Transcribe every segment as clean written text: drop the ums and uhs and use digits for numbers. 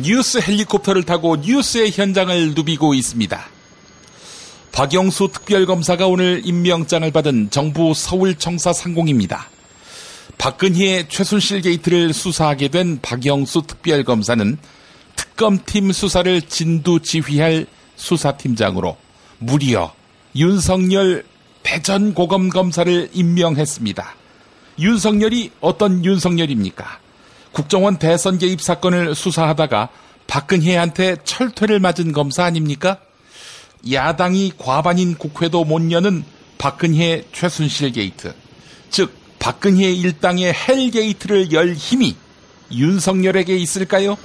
뉴스 헬리콥터를 타고 뉴스의 현장을 누비고 있습니다. 박영수 특별검사가 오늘 임명장을 받은 정부 서울청사 상공입니다. 박근혜의 최순실 게이트를 수사하게 된 박영수 특별검사는 특검팀 수사를 진두지휘할 수사팀장으로 무려 윤석열 대전고검검사를 임명했습니다. 윤석열이 어떤 윤석열입니까? 국정원 대선 개입 사건을 수사하다가 박근혜한테 철퇴를 맞은 검사 아닙니까? 야당이 과반인 국회도 못 여는 박근혜 최순실 게이트, 즉 박근혜 일당의 헬 게이트를 열 힘이 윤석열에게 있을까요?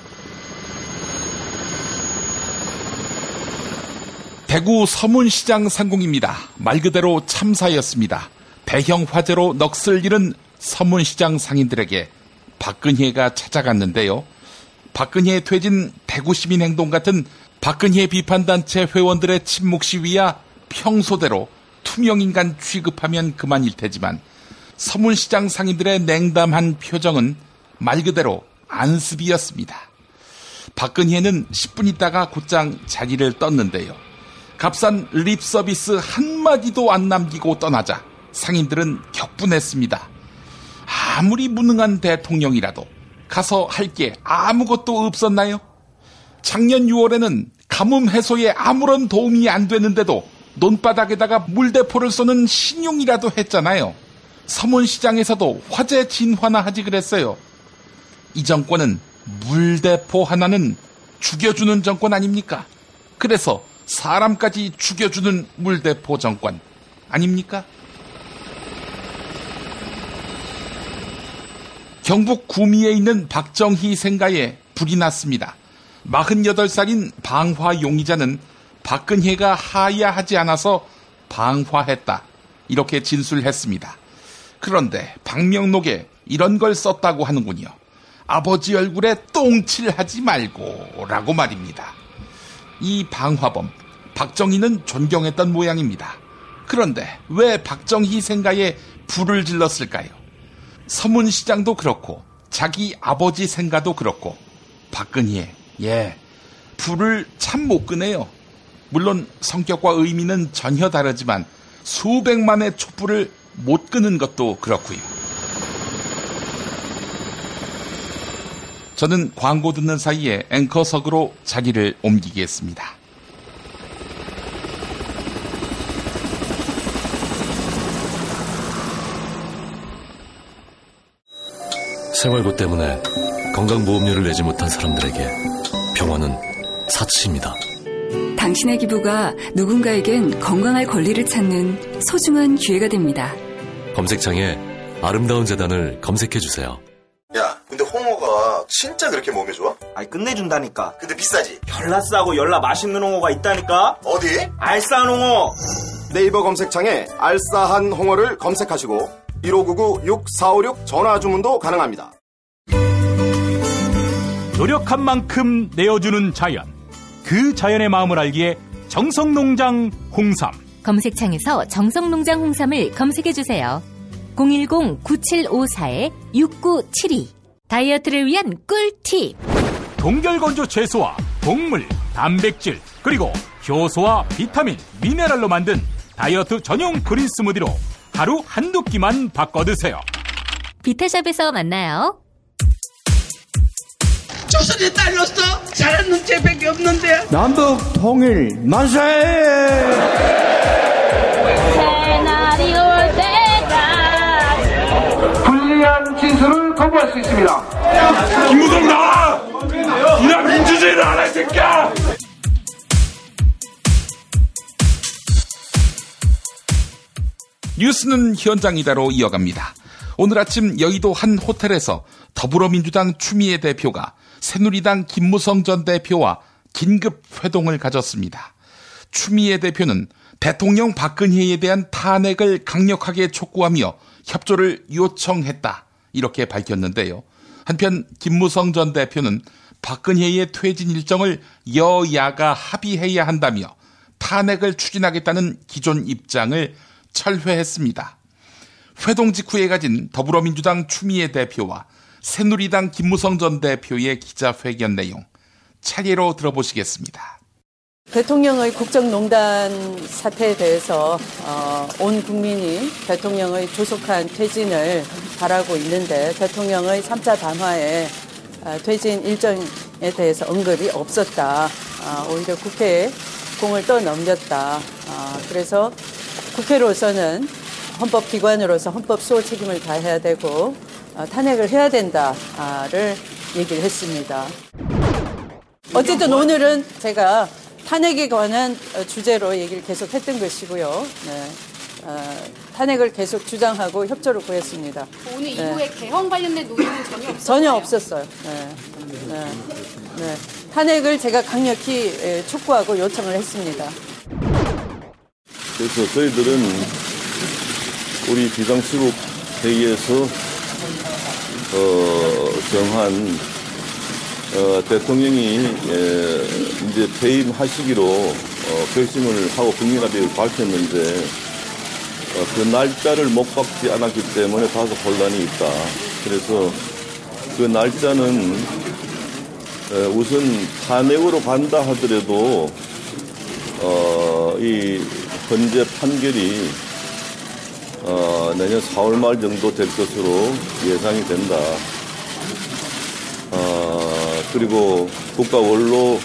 대구 서문시장 상공입니다. 말 그대로 참사였습니다. 대형 화재로 넋을 잃은 서문시장 상인들에게 박근혜가 찾아갔는데요. 박근혜 퇴진 대구시민행동 같은 박근혜 비판단체 회원들의 침묵 시위야 평소대로 투명인간 취급하면 그만일 테지만 서문시장 상인들의 냉담한 표정은 말 그대로 안습이었습니다. 박근혜는 10분 있다가 곧장 자리를 떴는데요. 값싼 립 서비스 한마디도 안 남기고 떠나자 상인들은 격분했습니다. 아무리 무능한 대통령이라도 가서 할 게 아무것도 없었나요? 작년 6월에는 가뭄 해소에 아무런 도움이 안 되는데도 논바닥에다가 물대포를 쏘는 신용이라도 했잖아요. 서문시장에서도 화재 진화나 하지 그랬어요. 이 정권은 물대포 하나는 죽여주는 정권 아닙니까? 그래서 사람까지 죽여주는 물대포 정권 아닙니까? 경북 구미에 있는 박정희 생가에 불이 났습니다. 48살인 방화 용의자는 박근혜가 하야하지 않아서 방화했다, 이렇게 진술했습니다. 그런데 방명록에 이런 걸 썼다고 하는군요. 아버지 얼굴에 똥칠하지 말고 라고 말입니다. 이 방화범 박정희는 존경했던 모양입니다. 그런데 왜 박정희 생가에 불을 질렀을까요? 서문시장도 그렇고 자기 아버지 생가도 그렇고 박근혜, 불을 참 못 끄네요. 물론 성격과 의미는 전혀 다르지만 수백만의 촛불을 못 끄는 것도 그렇고요. 저는 광고 듣는 사이에 앵커석으로 자리를 옮기겠습니다. 생활고 때문에 건강보험료를 내지 못한 사람들에게 병원은 사치입니다. 당신의 기부가 누군가에겐 건강할 권리를 찾는 소중한 기회가 됩니다. 검색창에 아름다운 재단을 검색해주세요. 야, 근데 홍어가 진짜 그렇게 몸에 좋아? 아니 끝내준다니까. 근데 비싸지? 열나 싸고 열나 맛있는 홍어가 있다니까. 어디? 알싸한 홍어. 네이버 검색창에 알싸한 홍어를 검색하시고 1599-6456 전화 주문도 가능합니다. 노력한 만큼 내어주는 자연, 그 자연의 마음을 알기에 정성농장 홍삼. 검색창에서 정성농장 홍삼을 검색해주세요. 010-9754-6972. 다이어트를 위한 꿀팁. 동결건조 채소와 곡물, 단백질, 그리고 효소와 비타민, 미네랄로 만든 다이어트 전용 그린 스무디로 하루 한두 끼만 바꿔 드세요. 비타샵에서 만나요. 조선이 딸렸어? 잘하는 쟤밖에 없는데. 남북 통일 만세! 새날이 올 때가 불리한 진술을 거부할 수 있습니다. 김무성 나와! 이나 민주주의를 알아, 이 새끼야! 뉴스는 현장이다로 이어갑니다. 오늘 아침 여의도 한 호텔에서 더불어민주당 추미애 대표가 새누리당 김무성 전 대표와 긴급 회동을 가졌습니다. 추미애 대표는 대통령 박근혜에 대한 탄핵을 강력하게 촉구하며 협조를 요청했다, 이렇게 밝혔는데요. 한편 김무성 전 대표는 박근혜의 퇴진 일정을 여야가 합의해야 한다며 탄핵을 추진하겠다는 기존 입장을 철회했습니다. 회동 직후에 가진 더불어민주당 추미애 대표와 새누리당 김무성 전 대표의 기자회견 내용, 차례로 들어보시겠습니다. 대통령의 국정농단 사태에 대해서 온 국민이 대통령의 조속한 퇴진을 바라고 있는데 대통령의 3차 담화에 퇴진 일정에 대해서 언급이 없었다. 오히려 국회에 공을 떠넘겼다. 그래서 국회로서는 헌법기관으로서 헌법 수호 책임을 다해야 되고 탄핵을 해야 된다를 얘기를 했습니다. 어쨌든 오늘은 제가 탄핵에 관한 주제로 얘기를 계속 했던 것이고요. 네. 탄핵을 계속 주장하고 협조를 구했습니다. 오늘 이후에 개헌 관련된 논의는 전혀 없었어요? 전혀 없었어요. 네. 네. 네. 탄핵을 제가 강력히 촉구하고 요청을 했습니다. 그래서 저희들은 우리 비상시국 회의에서 정한 대통령이 이제 퇴임하시기로 결심을 하고 국민합의를 밝혔는데 그 날짜를 못 박지 않았기 때문에 다소 혼란이 있다. 그래서 그 날짜는 우선 탄핵으로 간다 하더라도 이 헌재 판결이 내년 4월 말 정도 될 것으로 예상이 된다. 그리고 국가 원로들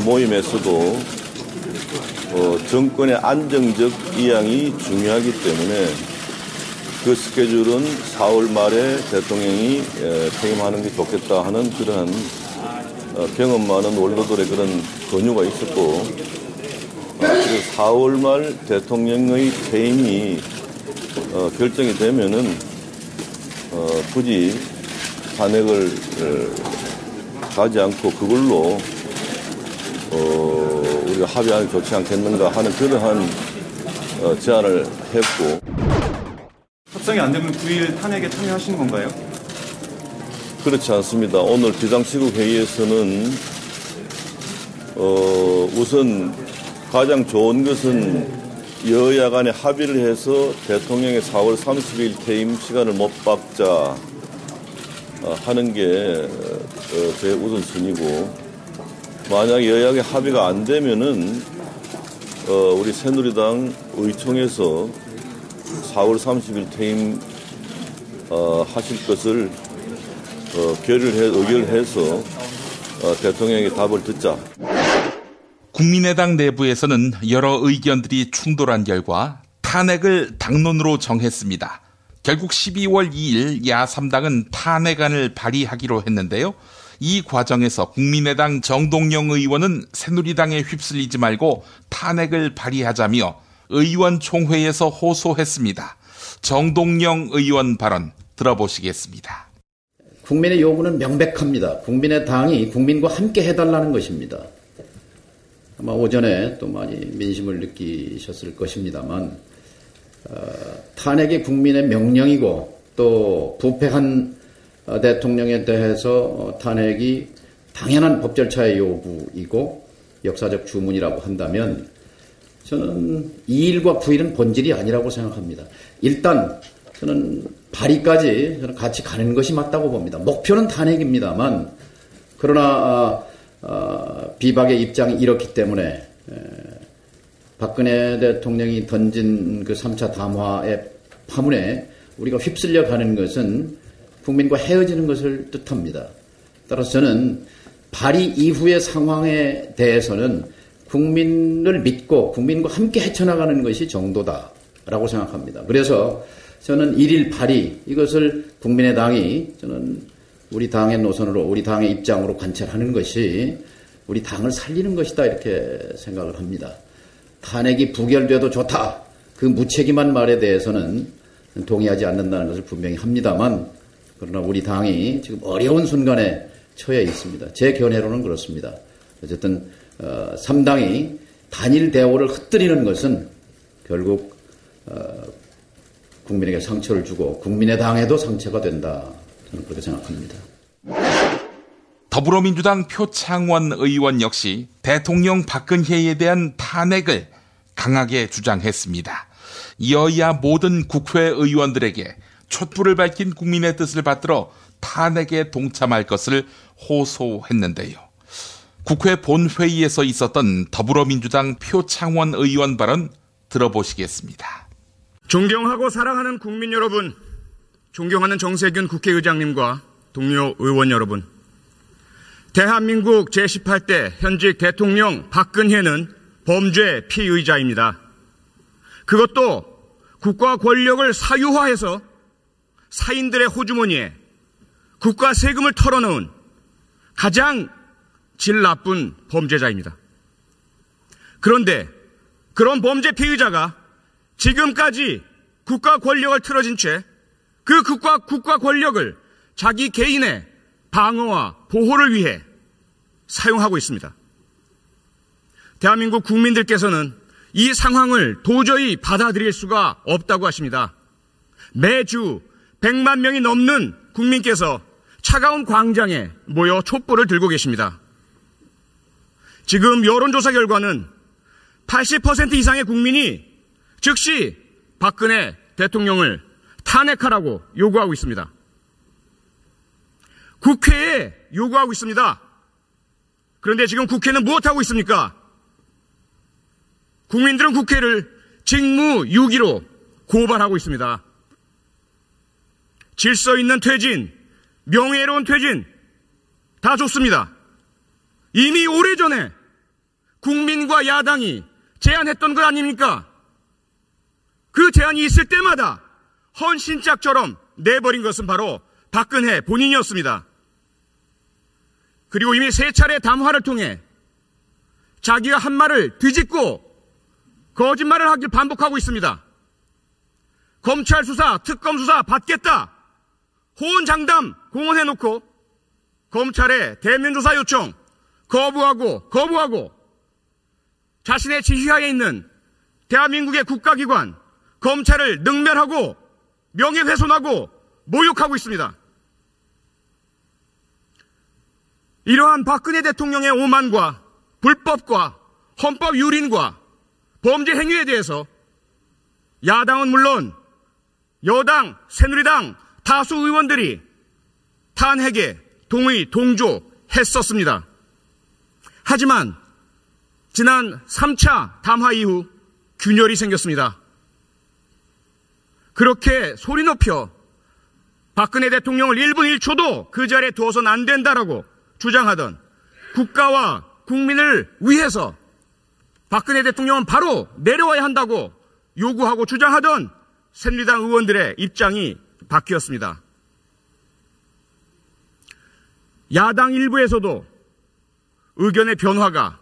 모임에서도 정권의 안정적 이양이 중요하기 때문에 그 스케줄은 4월 말에 대통령이 퇴임하는 게 좋겠다 하는 그러한 경험 많은 원로들의 그런 권유가 있었고, 그래서 4월 말 대통령의 퇴임이 결정이 되면은 굳이 탄핵을 가지 않고 그걸로 우리가 합의하는 게 좋지 않겠는가 하는 그러한 제안을 했고. 협상이 안 되면 9일 탄핵에 참여하시는 건가요? 그렇지 않습니다. 오늘 비상시국 회의에서는 우선 가장 좋은 것은 여야 간에 합의를 해서 대통령의 4월 30일 퇴임 시간을 못 박자 하는 게 제 우선순위고, 만약 여야의 합의가 안 되면은 우리 새누리당 의총에서 4월 30일 퇴임 하실 것을 의결해서 대통령의 답을 듣자. 국민의당 내부에서는 여러 의견들이 충돌한 결과 탄핵을 당론으로 정했습니다. 결국 12월 2일 야3당은 탄핵안을 발의하기로 했는데요. 이 과정에서 국민의당 정동영 의원은 새누리당에 휩쓸리지 말고 탄핵을 발의하자며 의원총회에서 호소했습니다. 정동영 의원 발언 들어보시겠습니다. 국민의 요구는 명백합니다. 국민의당이 국민과 함께 해달라는 것입니다. 아마 오전에 또 많이 민심을 느끼셨을 것입니다만 탄핵이 국민의 명령이고 또 부패한 대통령에 대해서 탄핵이 당연한 법 절차의 요구이고 역사적 주문이라고 한다면 저는 2일과 9일은 본질이 아니라고 생각합니다. 일단 저는 발의까지 저는 같이 가는 것이 맞다고 봅니다. 목표는 탄핵입니다만 그러나 비박의 입장이 이렇기 때문에 박근혜 대통령이 던진 그 3차 담화의 파문에 우리가 휩쓸려 가는 것은 국민과 헤어지는 것을 뜻합니다. 따라서 저는 발의 이후의 상황에 대해서는 국민을 믿고 국민과 함께 헤쳐나가는 것이 정도다라고 생각합니다. 그래서 저는 1일 발의 이것을 국민의당이 저는 우리 당의 노선으로 우리 당의 입장으로 관철하는 것이 우리 당을 살리는 것이다 이렇게 생각을 합니다. 탄핵이 부결돼도 좋다. 그 무책임한 말에 대해서는 동의하지 않는다는 것을 분명히 합니다만 그러나 우리 당이 지금 어려운 순간에 처해 있습니다. 제 견해로는 그렇습니다. 어쨌든 3당이 단일 대오를 흩뜨리는 것은 결국 국민에게 상처를 주고 국민의당에도 상처가 된다. 저는 그렇게 생각합니다. 더불어민주당 표창원 의원 역시 대통령 박근혜에 대한 탄핵을 강하게 주장했습니다. 여야 모든 국회의원들에게 촛불을 밝힌 국민의 뜻을 받들어 탄핵에 동참할 것을 호소했는데요. 국회 본회의에서 있었던 더불어민주당 표창원 의원 발언 들어보시겠습니다. 존경하고 사랑하는 국민 여러분, 존경하는 정세균 국회의장님과 동료 의원 여러분, 대한민국 제18대 현직 대통령 박근혜는 범죄 피의자입니다. 그것도 국가 권력을 사유화해서 사인들의 호주머니에 국가 세금을 털어넣은 가장 질 나쁜 범죄자입니다. 그런데 그런 범죄 피의자가 지금까지 국가 권력을 틀어진 채 그 국가 권력을 자기 개인의 방어와 보호를 위해 사용하고 있습니다. 대한민국 국민들께서는 이 상황을 도저히 받아들일 수가 없다고 하십니다. 매주 100만 명이 넘는 국민께서 차가운 광장에 모여 촛불을 들고 계십니다. 지금 여론조사 결과는 80% 이상의 국민이 즉시 박근혜 대통령을 탄핵하라고 요구하고 있습니다. 국회에 요구하고 있습니다. 그런데 지금 국회는 무엇하고 있습니까? 국민들은 국회를 직무유기로 고발하고 있습니다. 질서 있는 퇴진, 명예로운 퇴진 다 좋습니다. 이미 오래전에 국민과 야당이 제안했던 것 아닙니까? 그 제안이 있을 때마다 헌신짝처럼 내버린 것은 바로 박근혜 본인이었습니다. 그리고 이미 3차례 담화를 통해 자기가 한 말을 뒤집고 거짓말을 하길 반복하고 있습니다. 검찰 수사, 특검 수사 받겠다. 호언장담 공언해놓고 검찰의 대면조사 요청 거부하고 자신의 지휘하에 있는 대한민국의 국가기관 검찰을 능멸하고 명예훼손하고 모욕하고 있습니다. 이러한 박근혜 대통령의 오만과 불법과 헌법 유린과 범죄 행위에 대해서 야당은 물론 여당, 새누리당 다수 의원들이 탄핵에 동조했었습니다. 하지만 지난 3차 담화 이후 균열이 생겼습니다. 그렇게 소리 높여 박근혜 대통령을 1분 1초도 그 자리에 두어서는 안 된다라고 주장하던 국가와 국민을 위해서 박근혜 대통령은 바로 내려와야 한다고 요구하고 주장하던 새누리당 의원들의 입장이 바뀌었습니다. 야당 일부에서도 의견의 변화가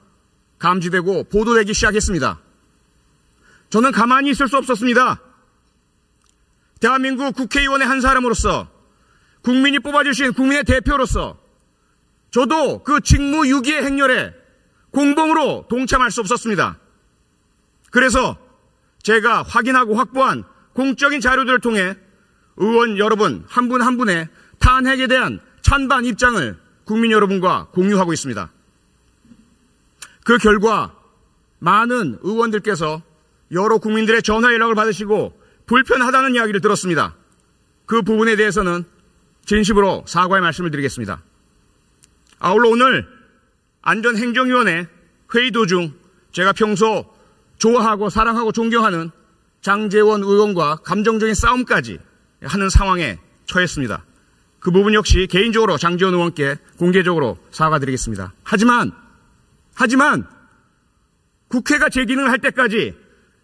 감지되고 보도되기 시작했습니다. 저는 가만히 있을 수 없었습니다. 대한민국 국회의원의 한 사람으로서 국민이 뽑아주신 국민의 대표로서 저도 그 직무유기의 행렬에 공범으로 동참할 수 없었습니다. 그래서 제가 확인하고 확보한 공적인 자료들을 통해 의원 여러분 한 분 한 분의 탄핵에 대한 찬반 입장을 국민 여러분과 공유하고 있습니다. 그 결과 많은 의원들께서 여러 국민들의 전화 연락을 받으시고 불편하다는 이야기를 들었습니다. 그 부분에 대해서는 진심으로 사과의 말씀을 드리겠습니다. 아울러 오늘 안전행정위원회 회의 도중 제가 평소 좋아하고 사랑하고 존경하는 장제원 의원과 감정적인 싸움까지 하는 상황에 처했습니다. 그 부분 역시 개인적으로 장제원 의원께 공개적으로 사과드리겠습니다. 하지만 국회가 제 기능을 할 때까지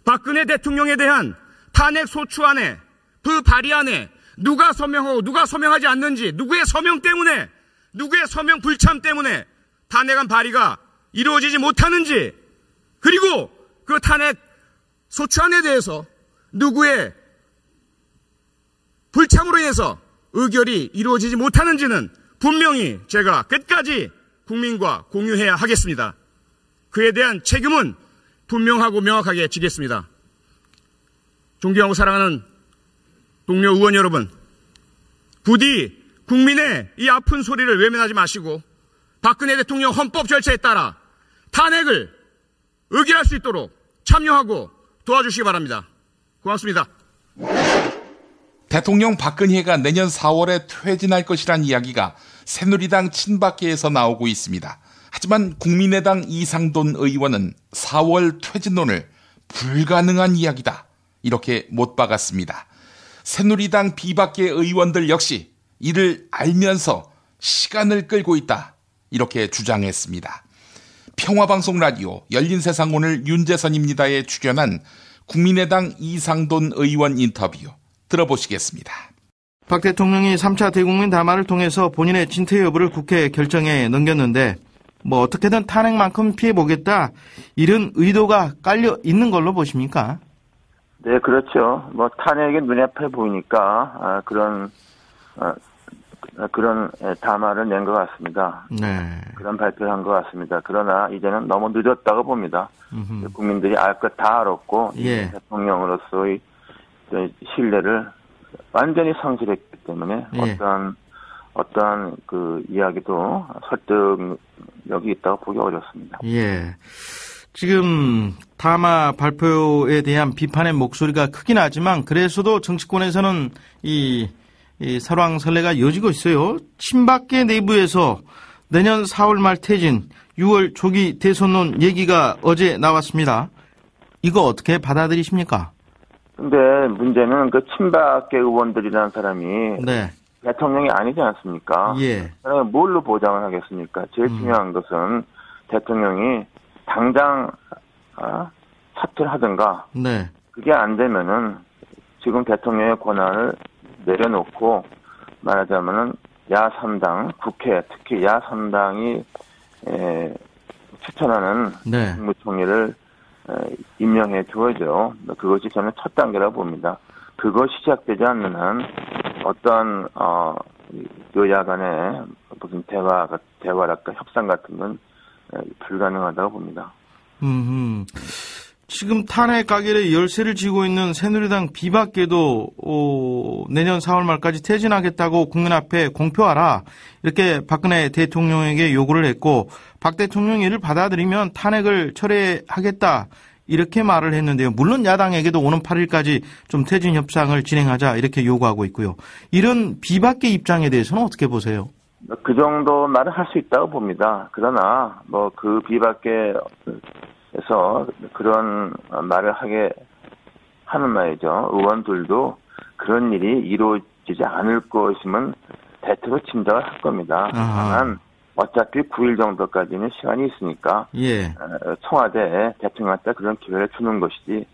박근혜 대통령에 대한 탄핵 소추안에 그 발의안에 누가 서명하고 누가 서명하지 않는지, 누구의 서명 때문에, 누구의 서명 불참 때문에 탄핵안 발의가 이루어지지 못하는지, 그리고 그 탄핵 소추안에 대해서 누구의 불참으로 인해서 의결이 이루어지지 못하는지는 분명히 제가 끝까지 국민과 공유해야 하겠습니다. 그에 대한 책임은 분명하고 명확하게 지겠습니다. 존경하고 사랑하는 동료 의원 여러분, 부디 국민의 이 아픈 소리를 외면하지 마시고 박근혜 대통령 헌법 절차에 따라 탄핵을 의결할 수 있도록 참여하고 도와주시기 바랍니다. 고맙습니다. 대통령 박근혜가 내년 4월에 퇴진할 것이란 이야기가 새누리당 친박계에서 나오고 있습니다. 하지만 국민의당 이상돈 의원은 4월 퇴진론을 불가능한 이야기다, 이렇게 못 박았습니다. 새누리당 비박계 의원들 역시 이를 알면서 시간을 끌고 있다, 이렇게 주장했습니다. 평화방송 라디오 열린세상 오늘 윤재선입니다에 출연한 국민의당 이상돈 의원 인터뷰 들어보시겠습니다. 박 대통령이 3차 대국민 담화를 통해서 본인의 진퇴 여부를 국회에 결정에 넘겼는데 뭐 어떻게든 탄핵만큼 피해보겠다, 이런 의도가 깔려 있는 걸로 보십니까? 네, 그렇죠. 뭐 탄핵이 눈에 앞에 보이니까 그런 담화를 낸 것 같습니다. 네. 그런 발표를 한 것 같습니다. 그러나 이제는 너무 늦었다고 봅니다. 국민들이 알 것 다 알았고, 예. 대통령으로서의 신뢰를 완전히 상실했기 때문에 예. 어떠한 그 이야기도 설득력이 있다고 보기 어렵습니다. 예. 지금 담화 발표에 대한 비판의 목소리가 크긴 하지만 그래서도 정치권에서는 이 설왕설래가 이어지고 있어요. 친박계 내부에서 내년 4월 말 퇴진, 6월 조기 대선론 얘기가 어제 나왔습니다. 이거 어떻게 받아들이십니까? 근데 문제는 그 친박계 의원들이라는 사람이 네. 대통령이 아니지 않습니까? 예. 그러면 뭘로 보장을 하겠습니까? 제일 중요한 것은 대통령이 당장 사퇴를 하든가. 네. 그게 안 되면은 지금 대통령의 권한을 내려놓고 말하자면은 야3당, 국회, 특히 야3당이 추천하는 네. 국무총리를 임명해 줘야죠. 그것이 저는 첫 단계라고 봅니다. 그거 시작되지 않는 한 어떠한 여야 간의 무슨 대화랄까 협상 같은 건 불가능하다고 봅니다. 지금 탄핵 가결의 열쇠를 쥐고 있는 새누리당 비박계도 내년 4월 말까지 퇴진하겠다고 국민 앞에 공표하라, 이렇게 박근혜 대통령에게 요구를 했고, 박 대통령이 이를 받아들이면 탄핵을 철회하겠다, 이렇게 말을 했는데요. 물론 야당에게도 오는 8일까지 좀 퇴진 협상을 진행하자, 이렇게 요구하고 있고요. 이런 비박계 입장에 대해서는 어떻게 보세요? 그 정도 말은 할 수 있다고 봅니다. 그러나 뭐 그 비박계에서 그런 말을 하게 하는 말이죠. 의원들도 그런 일이 이루어지지 않을 것이면 대체로 짐작을 할 겁니다. 다만 어차피 9일 정도까지는 시간이 있으니까 예. 청와대 대통령한테 그런 기회를 주는 것이지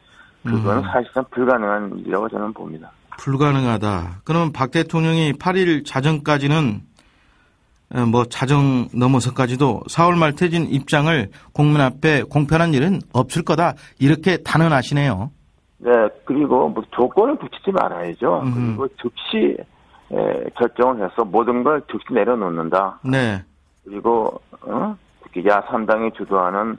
그건 사실상 불가능한 일이라고 저는 봅니다. 불가능하다. 그러면 박 대통령이 8일 자정까지는 자정 넘어서까지도 4월 말 퇴진 입장을 국민 앞에 공표하는 일은 없을 거다, 이렇게 단언하시네요. 네, 그리고 뭐 조건을 붙이지 말아야죠. 그리고 즉시 결정을 해서 모든 걸 즉시 내려놓는다. 네. 그리고 특히 야3당이 주도하는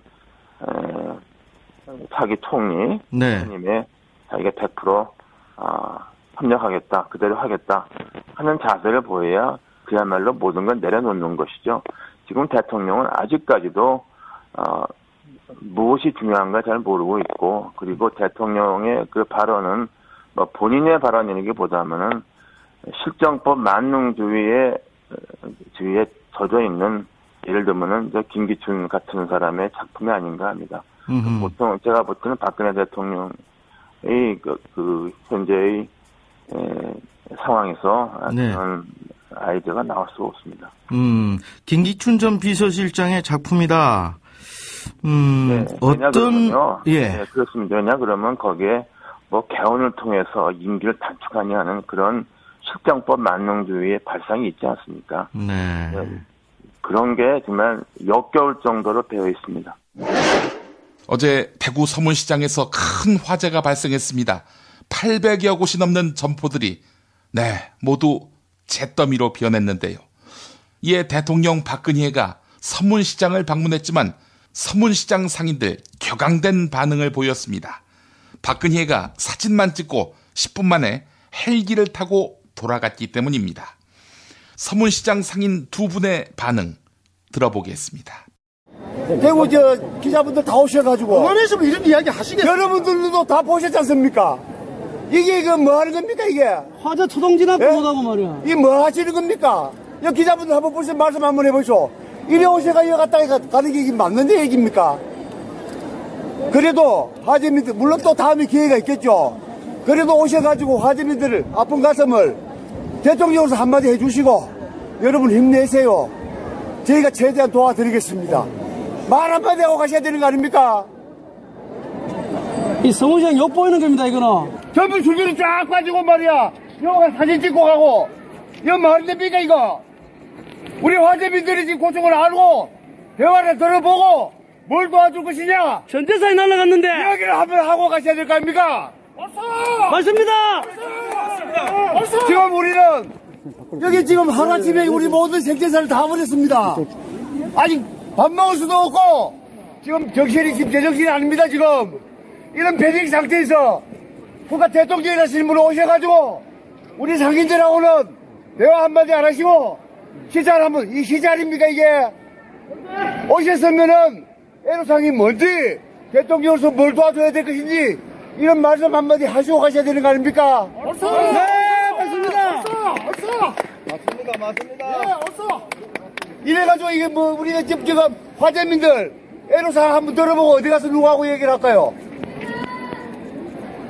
차기 총리 님의 자기가 100% 협력하겠다, 그대로 하겠다 하는 자세를 보여야 그야말로 모든 걸 내려놓는 것이죠. 지금 대통령은 아직까지도 무엇이 중요한가 잘 모르고 있고, 그리고 대통령의 그 발언은 뭐 본인의 발언이기보다는 실정법 만능주의에 젖어 있는, 예를 들면은 김기춘 같은 사람의 작품이 아닌가 합니다. 보통 제가 볼 때는 박근혜 대통령의 그 현재의 상황에서 그런 아이디어가 나올 수 없습니다. 김기춘 전 비서실장의 작품이다. 네, 예. 네, 그렇습니다. 왜냐 그러면 거기에 뭐 개헌을 통해서 임기를 단축하냐 하는 그런 실정법 만능주의의 발상이 있지 않습니까? 네. 그런 게 정말 역겨울 정도로 배어 있습니다. 어제 대구 서문시장에서 큰 화재가 발생했습니다. 800여 곳이 넘는 점포들이 모두 잿더미로 변했는데요. 이에 대통령 박근혜가 서문시장을 방문했지만 서문시장 상인들 격앙된 반응을 보였습니다. 박근혜가 사진만 찍고 10분 만에 헬기를 타고 돌아갔기 때문입니다. 서문시장 상인 두 분의 반응 들어보겠습니다. 대구 기자분들 다 오셔가지고 의원에서 이런 이야기 하시겠어요? 여러분들도 다 보셨지 않습니까? 이게 뭐 하는 겁니까 이게? 화재 초동진압 보고하고 말이야. 이게 뭐 하시는 겁니까? 여기 기자분들 한번 벌써 말씀 한번 해보시오. 이래 오셔가 여기 갔다 가는 게 이게 맞는데 얘기입니까? 그래도 화재민들 물론 또 다음에 기회가 있겠죠. 그래도 오셔가지고 화재민들 아픈 가슴을 대통령으로서 한마디 해주시고 여러분 힘내세요. 저희가 최대한 도와드리겠습니다. 말 한마디 하고 가셔야 되는 거 아닙니까? 이 성우시장 욕 보이는 겁니다, 이거는. 전부 줄줄이 쫙 빠지고 말이야. 여기가 사진 찍고 가고. 이거 말이 됩니까, 이거? 우리 화재민들이 지금 고충을 알고, 대화를 들어보고, 뭘 도와줄 것이냐? 전대사에 날아갔는데. 이야기를 한번 하고 가셔야 될 거 아닙니까? 맞습니다! 지금 우리는, 여기 지금 하루아침에 우리 모든 생태산을 다 버렸습니다. 아직 밥 먹을 수도 없고, 지금 정신이 지금 제정신이 아닙니다, 지금. 이런 패닉 상태에서 국가 대통령이라시는 분 오셔가지고 우리 상인들하고는 대화 한마디 안 하시고 시잘 한번 이 시잘입니까 이게 오셨으면은 애로사항이 뭔지 대통령으로서 뭘 도와줘야 될 것인지 이런 말씀 한마디 하시고 가셔야 되는 거 아닙니까? 네 맞습니다. 맞습니다. 네 없어. 이래가지고 이게 뭐 우리가 지금 화재민들 애로사항 한번 들어보고 어디 가서 누구하고 얘기를 할까요?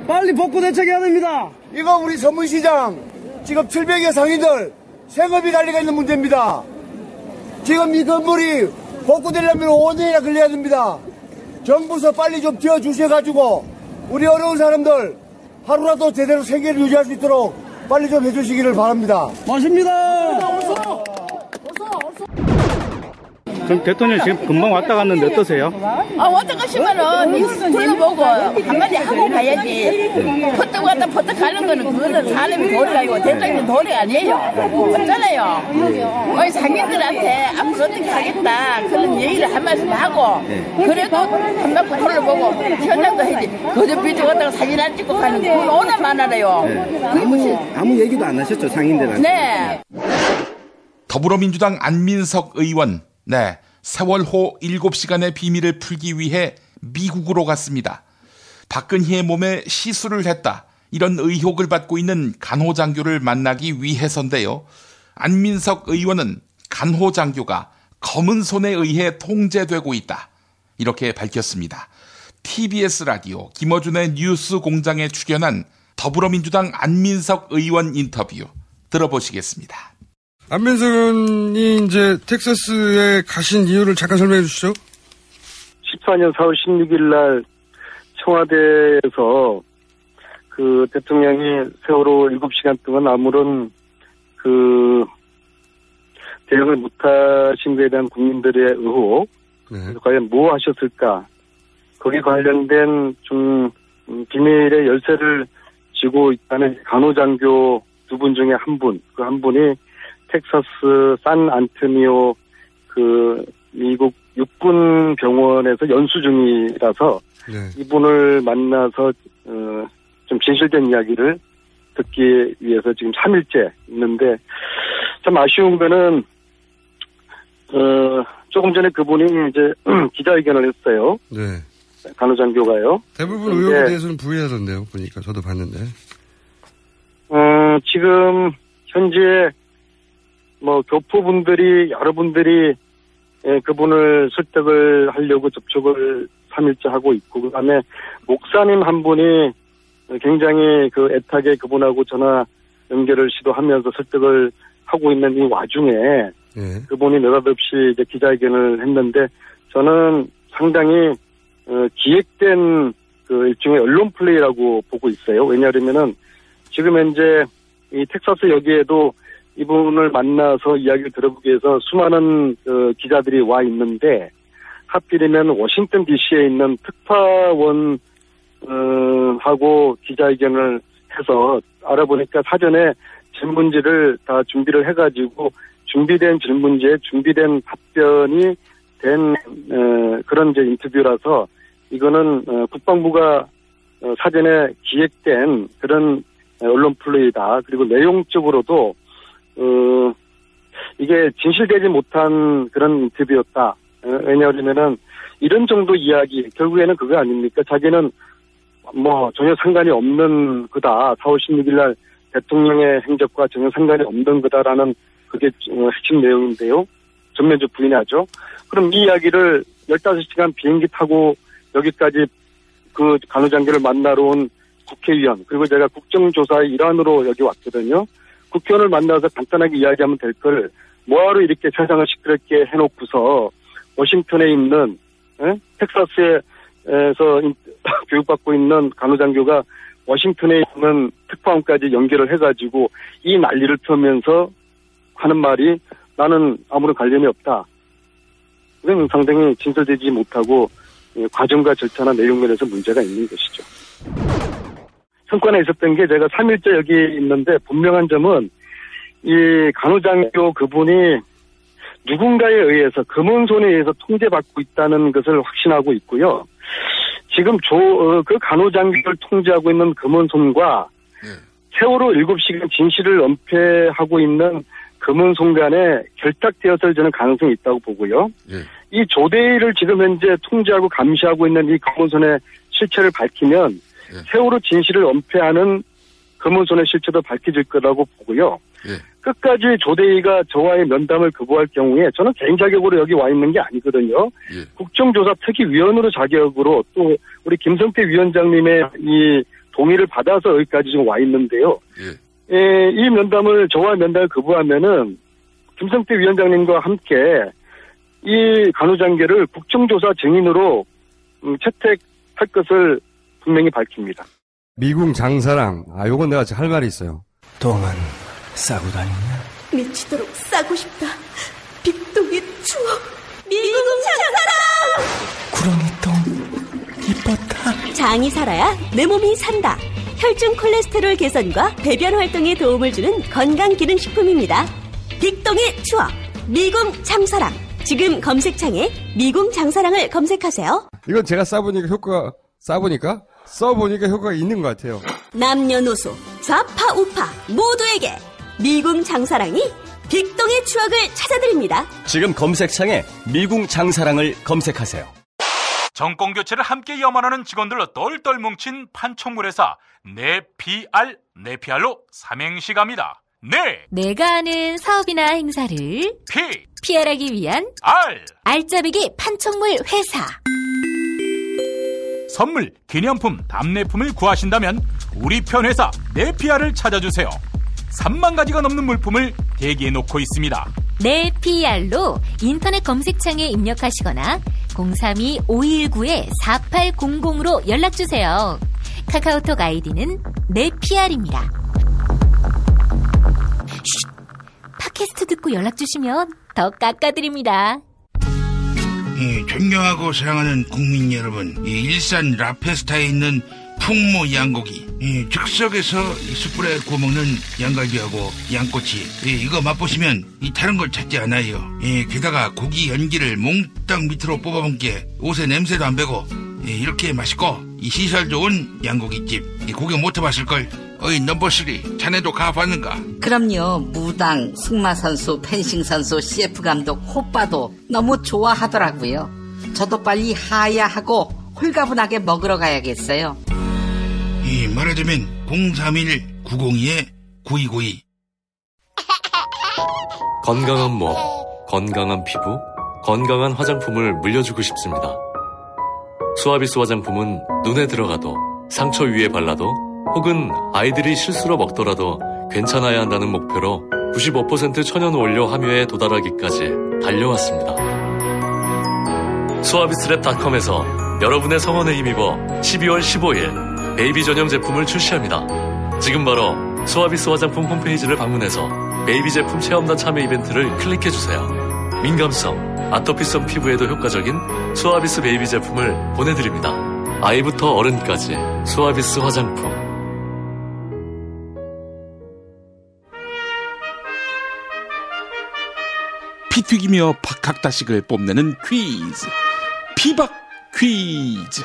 빨리 복구 대책해야 됩니다. 이거 우리 서문시장 지금 700여 상인들 생업이 달리가 있는 문제입니다. 지금 이 건물이 복구되려면 5년이나 걸려야 됩니다. 정부에서 빨리 좀 지어주셔가지고 우리 어려운 사람들 하루라도 제대로 생계를 유지할 수 있도록 빨리 좀 해주시기를 바랍니다. 맞습니다. 그럼 대통령 지금 금방 왔다 갔는데 어떠세요? 왔다 가시면은 뉴스 둘러보고 한마디 하고 가야지. 퍼뜩 왔다 퍼뜩 가는 거는 그거는 사람이 도리가 아니고 대통령 도리 아니에요. 맞잖아요. 상인들한테 앞으로 어떻게 하겠다 그런 얘기를 한 말씀 하고 그래도 한 바퀴 둘러보고 현장도 해야지. 그저 비트 갔다가 사진 안 찍고 가는 거 그건 워낙 많아요. 그게 무슨 아무 얘기도 안 하셨죠 상인들한테? 네. 더불어민주당 안민석 의원, 네, 세월호 7시간의 비밀을 풀기 위해 미국으로 갔습니다. 박근혜의 몸에 시술을 했다. 이런 의혹을 받고 있는 간호장교를 만나기 위해서인데요. 안민석 의원은 간호장교가 검은 손에 의해 통제되고 있다. 이렇게 밝혔습니다. TBS 라디오 김어준의 뉴스 공장에 출연한 더불어민주당 안민석 의원 인터뷰 들어보시겠습니다. 안민석 의원이 이제 텍사스에 가신 이유를 잠깐 설명해 주시죠. 14년 4월 16일 날 청와대에서 그 대통령이 세월호 7시간 동안 아무런 그 대응을 못하신 것에 대한 국민들의 의혹, 과연 뭐 하셨을까? 거기에 관련된 좀 비밀의 열쇠를 쥐고 있다는 간호장교 두 분 중에 한 분, 그 한 분이 텍사스 산 안토니오 그 미국 육군 병원에서 연수 중이라서 이분을 만나서 좀 진실된 이야기를 듣기 위해서 지금 3일째 있는데 참 아쉬운 거는 조금 전에 그분이 이제 기자회견을 했어요. 네. 간호장교가요. 대부분 의혹에 대해서는 부인하던데요. 보니까 저도 봤는데. 지금 현재 뭐 교포분들이 여러분들이 그분을 설득을 하려고 접촉을 3일째 하고 있고 그다음에 목사님 한 분이 굉장히 그 애타게 그분하고 전화 연결을 시도하면서 설득을 하고 있는 이 와중에 그분이 느닷없이 이제 기자회견을 했는데 저는 상당히 기획된 그 일종의 언론 플레이라고 보고 있어요. 왜냐하면은 지금 현재 이 텍사스 여기에도 이분을 만나서 이야기를 들어보기 위해서 수많은 기자들이 와 있는데 하필이면 워싱턴 DC에 있는 특파원 하고 기자회견을 해서 알아보니까 사전에 질문지를 다 준비를 해가지고 준비된 질문지에 준비된 답변이 된 그런 이제 인터뷰라서 이거는 국방부가 사전에 기획된 그런 언론 플레이다. 그리고 내용적으로도 이게 진실되지 못한 그런 인터뷰였다. 왜냐하면은 이런 정도 이야기 결국에는 그거 아닙니까? 자기는 전혀 상관이 없는 거다. 4월 16일 날 대통령의 행적과 전혀 상관이 없는 거다라는 그게 핵심 내용인데요. 전면적 부인하죠. 그럼 이 이야기를 15시간 비행기 타고 여기까지 그 간호장교를 만나러 온 국회의원, 그리고 제가 국정조사의 일환으로 여기 왔거든요. 국회의원을 만나서 간단하게 이야기하면 될 걸 뭐하러 이렇게 세상을 시끄럽게 해놓고서 워싱턴에 있는 텍사스에서 교육받고 있는 간호장교가 워싱턴에 있는 특파원까지 연결을 해가지고 이 난리를 펴면서 하는 말이 나는 아무런 관련이 없다. 이건 상당히 진설되지 못하고 과정과 절차나 내용 면에서 문제가 있는 것이죠. 성과에 있었던 게 제가 3일째 여기 있는데 분명한 점은 이 간호장교 그분이 누군가에 의해서 금은손에 의해서 통제받고 있다는 것을 확신하고 있고요. 지금 그 간호장교를 통제하고 있는 금은손과 세월호 7시간 진실을 은폐하고 있는 금은손 간에 결탁되었을 저는 가능성이 있다고 보고요. 이 조대희를 지금 현재 통제하고 감시하고 있는 이 금은손의 실체를 밝히면 세월호 진실을 은폐하는 금은손의 실체도 밝혀질 거라고 보고요. 끝까지 조대희가 저와의 면담을 거부할 경우에 저는 개인 자격으로 여기 와 있는 게 아니거든요. 국정조사 특위위원으로 자격으로 또 우리 김성태 위원장님의 이 동의를 받아서 여기까지 지금 와 있는데요. 이 면담을 저와 면담을 거부하면은 김성태 위원장님과 함께 이 간호장교를 국정조사 증인으로 채택할 것을 분명히 밝힙니다. 미궁 장사랑, 요건 내가 할 말이 있어요. 똥은 싸고 다니냐? 미치도록 싸고 싶다. 빅동의 추억, 미궁 장사랑! 구렁이 똥, 이뻤다. 장이 살아야 내 몸이 산다. 혈중 콜레스테롤 개선과 배변 활동에 도움을 주는 건강기능식품입니다. 빅동의 추억, 미궁 장사랑. 지금 검색창에 미궁 장사랑을 검색하세요. 이건 제가 써보니까 효과가 있는 것 같아요. 남녀노소, 좌파, 우파 모두에게 미궁 장사랑이 빅동의 추억을 찾아드립니다. 지금 검색창에 미궁 장사랑을 검색하세요. 정권 교체를 함께 염원하는 직원들로 똘똘 뭉친 판촉물회사 네피알로 삼행시 갑니다. 내가 아는 사업이나 행사를 PR하기 위한 알짜배기 판촉물 회사. 선물, 기념품, 답례품을 구하신다면 우리 편 회사 네피알을 찾아주세요. 3만 가지가 넘는 물품을 대기해 놓고 있습니다. 네피알로 인터넷 검색창에 입력하시거나 032-519-4800으로 연락주세요. 카카오톡 아이디는 네피알입니다. 팟캐스트 듣고 연락주시면 더 깎아드립니다. 존경하고 사랑하는 국민 여러분, 일산 라페스타에 있는 풍무 양고기, 즉석에서 숯불에 구워먹는 양갈비하고 양꼬치, 이거 맛보시면 다른 걸 찾지 않아요. 게다가 고기 연기를 몽땅 밑으로 뽑아먹기에 옷에 냄새도 안 배고 이렇게 맛있고 시설 좋은 양고기집, 구경 못 해봤을걸. 어이 넘버3, 자네도 가봤는가? 그럼요. 무당, 승마선수, 펜싱선수, CF감독, 호빠도 너무 좋아하더라고요. 저도 빨리 하야하고 홀가분하게 먹으러 가야겠어요. 말하자면 031-902-9292. 건강한 몸, 건강한 피부, 건강한 화장품을 물려주고 싶습니다. 수아비스 화장품은 눈에 들어가도, 상처 위에 발라도, 혹은 아이들이 실수로 먹더라도 괜찮아야 한다는 목표로 95% 천연 원료 함유에 도달하기까지 달려왔습니다. 수아비스랩닷컴에서 여러분의 성원에 힘입어 12월 15일 베이비 전용 제품을 출시합니다. 지금 바로 수아비스 화장품 홈페이지를 방문해서 베이비 제품 체험단 참여 이벤트를 클릭해주세요. 민감성, 아토피성 피부에도 효과적인 수아비스 베이비 제품을 보내드립니다. 아이부터 어른까지 수아비스 화장품. 피 튀기며 박학다식을 뽐내는 퀴즈, 피박 퀴즈.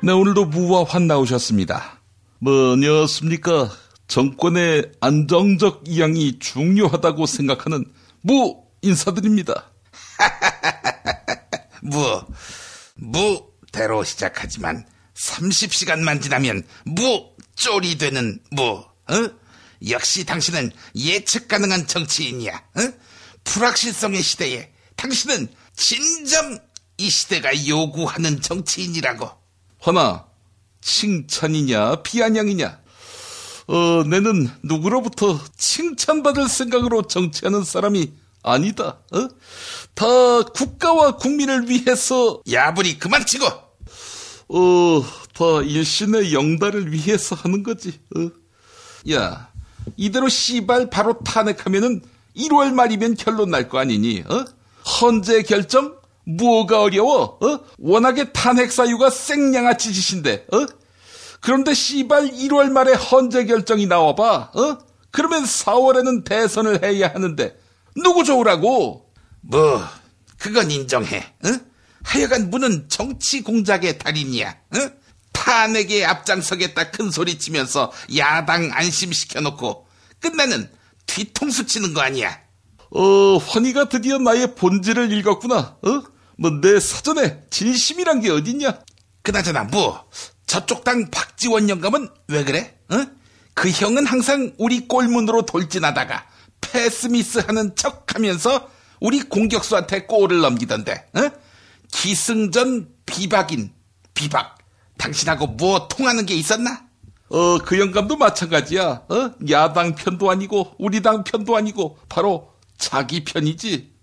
네, 오늘도 무와 환 나오셨습니다. 뭐 안녕하십니까. 정권의 안정적 이양이 중요하다고 생각하는 무 인사드립니다. 무 대로 시작하지만 30시간만 지나면 쫄이 되는 역시 당신은 예측 가능한 정치인이야. 불확실성의 시대에 당신은 진정 이 시대가 요구하는 정치인이라고. 허나 칭찬이냐 비아냥이냐, 내는 누구로부터 칭찬받을 생각으로 정치하는 사람이 아니다. 다 국가와 국민을 위해서. 야부리 그만 치고. 다 일신의 영달을 위해서 하는 거지. 야, 이대로 씨발 바로 탄핵하면은 1월 말이면 결론 날 거 아니니? 헌재 결정? 뭐가 어려워? 워낙에 탄핵 사유가 생양아치 짓인데. 그런데 씨발 1월 말에 헌재 결정이 나와봐. 그러면 4월에는 대선을 해야 하는데 누구 좋으라고? 그건 인정해. 하여간 무는 정치 공작의 달인이야. 탄핵에 앞장서겠다 큰 소리 치면서 야당 안심시켜놓고 끝내는 뒤통수 치는 거 아니야. 환희가 드디어 나의 본질을 읽었구나. 내 사전에 진심이란 게 어딨냐? 그나저나 저쪽 당 박지원 영감은 왜 그래? 그 형은 항상 우리 골문으로 돌진하다가 패스미스하는 척하면서 우리 공격수한테 골을 넘기던데. 기승전 비박. 당신하고 통하는 게 있었나? 그 영감도 마찬가지야. 야당 편도 아니고 우리 당 편도 아니고 바로 자기 편이지.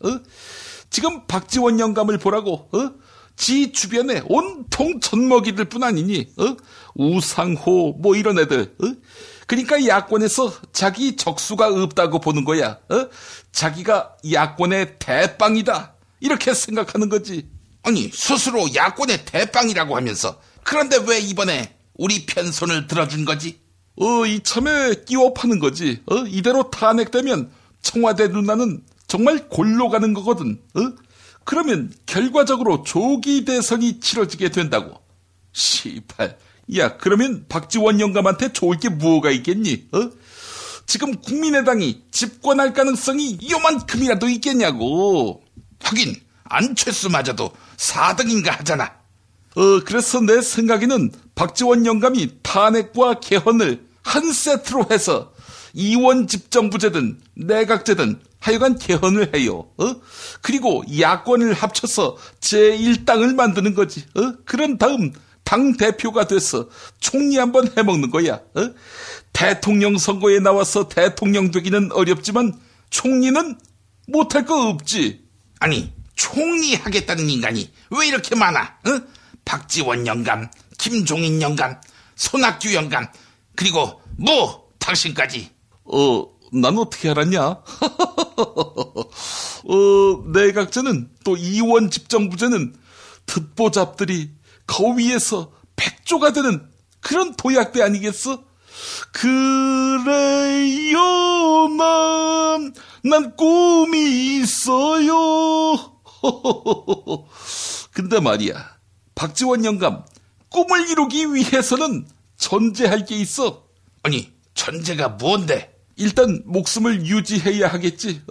지금 박지원 영감을 보라고. 지 주변에 온통 젖먹이들 뿐 아니니. 우상호 이런 애들. 그러니까 야권에서 자기 적수가 없다고 보는 거야. 자기가 야권의 대빵이다 이렇게 생각하는 거지. 아니, 스스로 야권의 대빵이라고 하면서 그런데 왜 이번에 우리 편 손을 들어준 거지? 이참에 끼워 파는 거지. 이대로 탄핵되면 청와대 누나는 정말 골로 가는 거거든. 그러면 결과적으로 조기 대선이 치러지게 된다고. 시발. 야, 그러면 박지원 영감한테 좋을 게 뭐가 있겠니? 지금 국민의당이 집권할 가능성이 요만큼이라도 있겠냐고. 하긴 안철수마저도 4등인가 하잖아. 그래서 내 생각에는 박지원 영감이 탄핵과 개헌을 한 세트로 해서 이원 집정부제든 내각제든 하여간 개헌을 해요. 그리고 야권을 합쳐서 제1당을 만드는 거지. 그런 다음 당대표가 돼서 총리 한번 해먹는 거야. 대통령 선거에 나와서 대통령 되기는 어렵지만 총리는 못할 거 없지. 아니, 총리 하겠다는 인간이 왜 이렇게 많아? 박지원 영감, 김종인 영감, 손학규 영감, 그리고 당신까지. 난 어떻게 알았냐? 내각제는 또 이원 집정부제는 듣보잡들이 거위에서 백조가 되는 그런 도약대 아니겠어? 그래요, 난 꿈이 있어요. 근데 말이야, 박지원 영감, 꿈을 이루기 위해서는 전제할 게 있어. 아니, 전제가 뭔데? 일단 목숨을 유지해야 하겠지.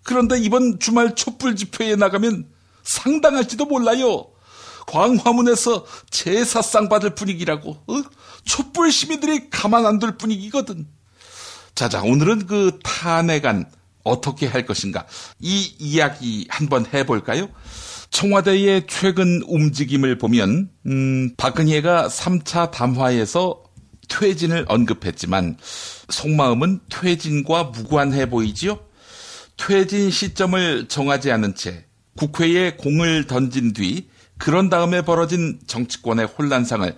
그런데 이번 주말 촛불 집회에 나가면 상당할지도 몰라요. 광화문에서 제사상 받을 분위기라고. 촛불 시민들이 가만 안 둘 분위기거든. 자자, 오늘은 그 탄핵안 어떻게 할 것인가, 이 이야기 한번 해볼까요? 청와대의 최근 움직임을 보면 박근혜가 3차 담화에서 퇴진을 언급했지만 속마음은 퇴진과 무관해 보이지요? 퇴진 시점을 정하지 않은 채 국회에 공을 던진 뒤 그런 다음에 벌어진 정치권의 혼란상을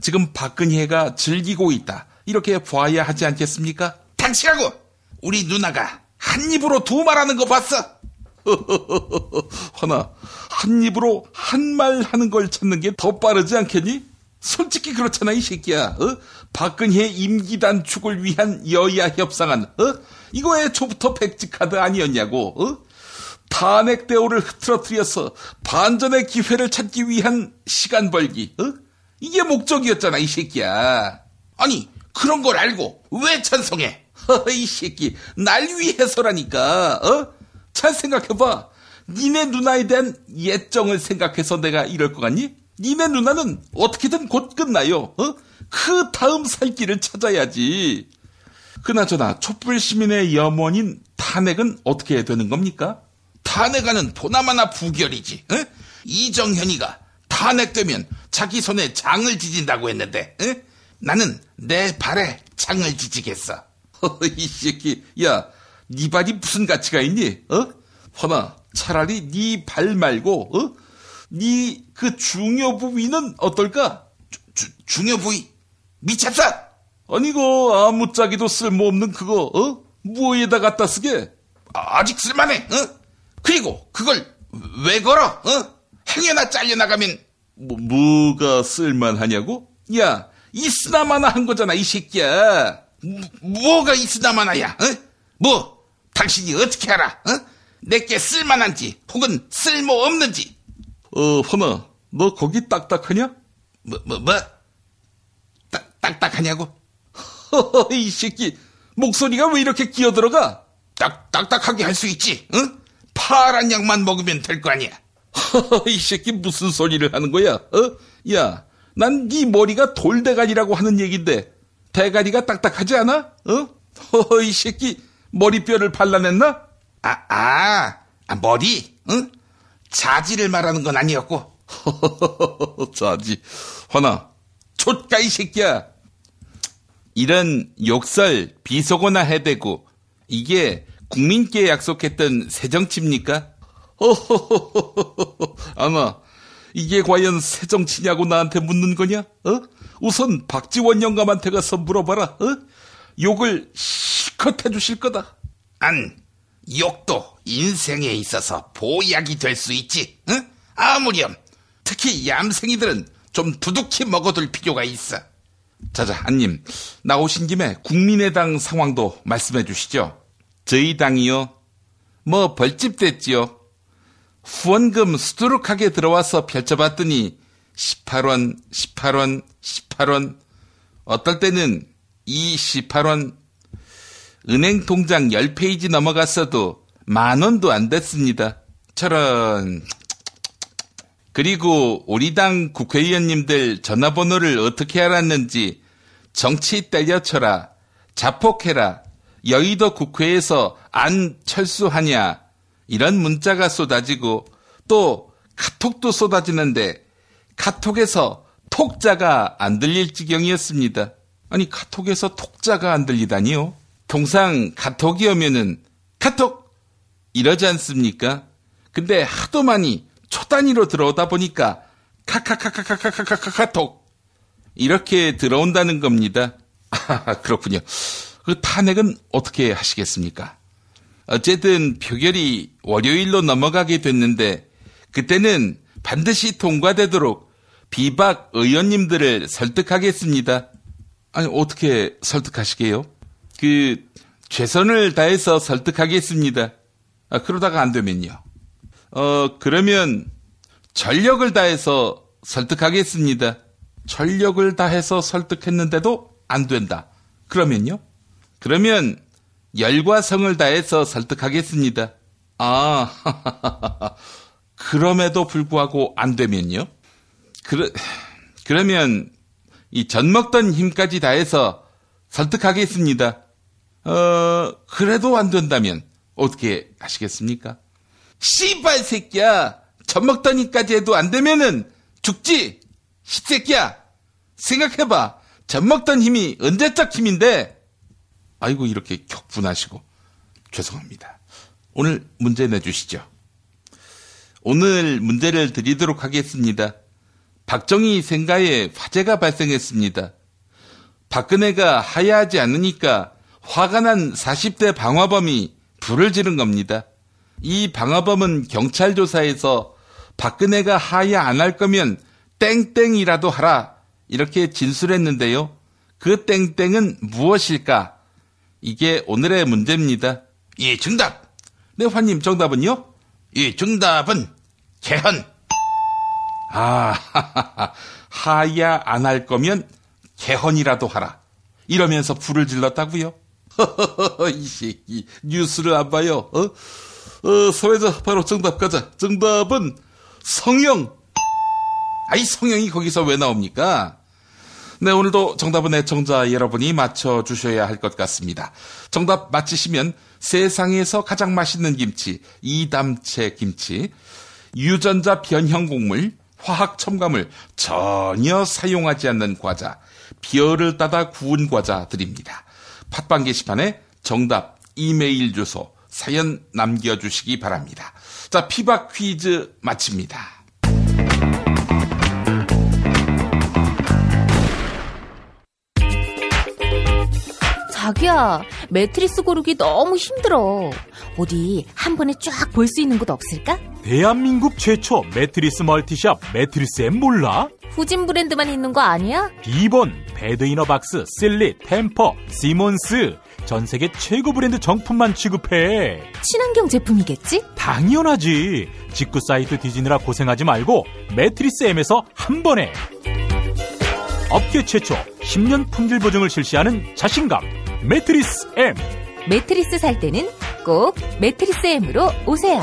지금 박근혜가 즐기고 있다, 이렇게 봐야 하지 않겠습니까? 당치라고! 우리 누나가 한 입으로 두 말하는 거 봤어? 하나, 한 입으로 한 말 하는 걸 찾는 게 더 빠르지 않겠니? 솔직히 그렇잖아, 이 새끼야. 박근혜 임기 단축을 위한 여야 협상안, 이거 애초부터 백지카드 아니었냐고. 탄핵 대오를 흐트러뜨려서 반전의 기회를 찾기 위한 시간 벌기, 이게 목적이었잖아, 이 새끼야. 아니, 그런 걸 알고 왜 찬성해? 이 새끼, 날 위해서라니까. 잘 생각해봐. 니네 누나에 대한 예정을 생각해서 내가 이럴 것 같니? 니네 누나는 어떻게든 곧 끝나요. 그 다음 살 길을 찾아야지. 그나저나 촛불 시민의 염원인 탄핵은 어떻게 되는 겁니까? 탄핵안은 보나마나 부결이지. 이정현이가 탄핵되면 자기 손에 장을 지진다고 했는데 나는 내 발에 장을 지지겠어. 이 새끼, 야, 네 발이 무슨 가치가 있니? 허나 차라리 네 발 말고 네 그 중요 부위는 어떨까? 중요 부위? 미쳤어? 아니 그 아무짝에도 쓸모없는 그거 뭐에다 갖다 쓰게? 아직 쓸만해. 그리고 그걸 왜 걸어? 행여나 잘려나가면 뭐가 쓸만하냐고? 야, 있으나마나 한 거잖아 이 새끼야. 뭐가 있으나마나야? 뭐 당신이 어떻게 알아? 내게 쓸만한지 혹은 쓸모없는지. 허나 너 거기 딱딱하냐? 뭐? 딱딱하냐고? 이 새끼 목소리가 왜 이렇게 기어들어가? 딱딱하게 할 수 있지. 파란 약만 먹으면 될 거 아니야. 이 새끼 무슨 소리를 하는 거야? 야, 난 네 머리가 돌대가리라고 하는 얘긴데 대가리가 딱딱하지 않아? 이 새끼 머리뼈를 발라냈나? 머리? 자지를 말하는 건 아니었고. 자지. 허나 촛가 이 새끼야. 이런 욕설 비속어나 해대고 이게 국민께 약속했던 새 정치입니까? 아마 이게 과연 새 정치냐고 나한테 묻는 거냐? 우선 박지원 영감한테 가서 물어봐라. 욕을 실컷 해주실 거다. 욕도 인생에 있어서 보약이 될 수 있지. 아무렴 특히 얌생이들은 좀 두둑히 먹어둘 필요가 있어. 자자, 안님 나오신 김에 국민의당 상황도 말씀해 주시죠. 저희 당이요, 뭐 벌집 됐지요. 후원금 수두룩하게 들어와서 펼쳐봤더니 18원, 18원, 18원, 어떨 때는 18원, 은행 통장 10페이지 넘어갔어도 10,000원도 안 됐습니다. 저런. 그리고 우리 당 국회의원님들 전화번호를 어떻게 알았는지 정치 때려쳐라, 자폭해라, 여의도 국회에서 안 철수하냐, 이런 문자가 쏟아지고 또 카톡도 쏟아지는데 카톡에서 톡자가 안 들릴 지경이었습니다. 아니 카톡에서 톡자가 안 들리다니요? 통상 카톡이 오면은 카톡 이러지 않습니까? 근데 하도 많이 초단위로 들어오다 보니까 카톡 이렇게 들어온다는 겁니다. 그렇군요. 그 탄핵은 어떻게 하시겠습니까? 어쨌든 표결이 월요일로 넘어가게 됐는데 그때는 반드시 통과되도록 비박 의원님들을 설득하겠습니다. 아니 어떻게 설득하시게요? 최선을 다해서 설득하겠습니다. 그러다가 안 되면요? 그러면 전력을 다해서 설득하겠습니다. 전력을 다해서 설득했는데도 안 된다. 그러면요? 그러면 열과 성을 다해서 설득하겠습니다. 그럼에도 불구하고 안 되면요? 그러면 이 젖먹던 힘까지 다해서 설득하겠습니다. 그래도 안 된다면 어떻게 하시겠습니까? 씨발 새끼야, 젖먹던 힘까지 해도 안 되면은 죽지. 씨새끼야, 생각해봐. 젖먹던 힘이 언제적 힘인데. 아이고 이렇게 격분하시고 죄송합니다. 오늘 문제 내주시죠. 오늘 문제를 드리도록 하겠습니다. 박정희 생가에 화재가 발생했습니다. 박근혜가 하야하지 않으니까 화가 난 40대 방화범이 불을 지른 겁니다. 이 방화범은 경찰 조사에서 박근혜가 하야 안 할 거면 땡땡이라도 하라 이렇게 진술했는데요. 그 땡땡은 무엇일까? 이게 오늘의 문제입니다. 예, 정답. 네, 환님 정답은요? 예, 정답은 개헌. 하야 안 할 거면 개헌이라도 하라. 이러면서 불을 질렀다고요? 이 새끼 뉴스를 안 봐요. 사회자 바로 정답 가자. 정답은 성형. 아이 성형이 거기서 왜 나옵니까? 네, 오늘도 정답은 애청자 여러분이 맞춰주셔야 할 것 같습니다. 정답 맞히시면 세상에서 가장 맛있는 김치, 이담채 김치, 유전자 변형 곡물, 화학 첨가물 전혀 사용하지 않는 과자, 비열을 따다 구운 과자 드립니다. 팟빵 게시판에 정답, 이메일 주소, 사연 남겨주시기 바랍니다. 자, 피박 퀴즈 마칩니다. 자기야, 매트리스 고르기 너무 힘들어. 어디 한 번에 쫙 볼 수 있는 곳 없을까? 대한민국 최초 매트리스 멀티샵 매트리스엠 몰라? 후진 브랜드만 있는 거 아니야? 비본, 베드이너박스, 실리, 템퍼, 시몬스 전 세계 최고 브랜드 정품만 취급해. 친환경 제품이겠지? 당연하지. 직구 사이트 뒤지느라 고생하지 말고 매트리스엠에서 한 번에 업계 최초 10년 품질 보증을 실시하는 자신감 매트리스엠. 매트리스 살 때는 꼭 매트리스엠으로 오세요.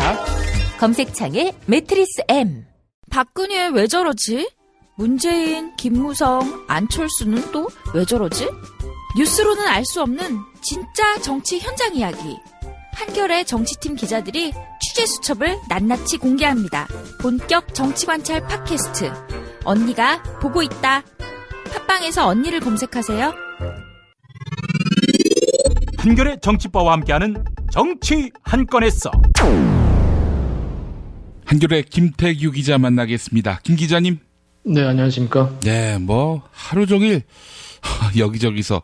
검색창에 매트리스엠. 박근혜 왜 저러지? 문재인, 김무성, 안철수는 또 왜 저러지? 뉴스로는 알 수 없는 진짜 정치 현장 이야기. 한겨레 정치팀 기자들이 취재 수첩을 낱낱이 공개합니다. 본격 정치관찰 팟캐스트. 언니가 보고 있다. 팟빵에서 언니를 검색하세요. 한겨레 정치바와 함께하는 정치 한 건에서 한겨레 김태규 기자 만나겠습니다. 김 기자님. 네, 안녕하십니까. 네, 하루 종일 여기저기서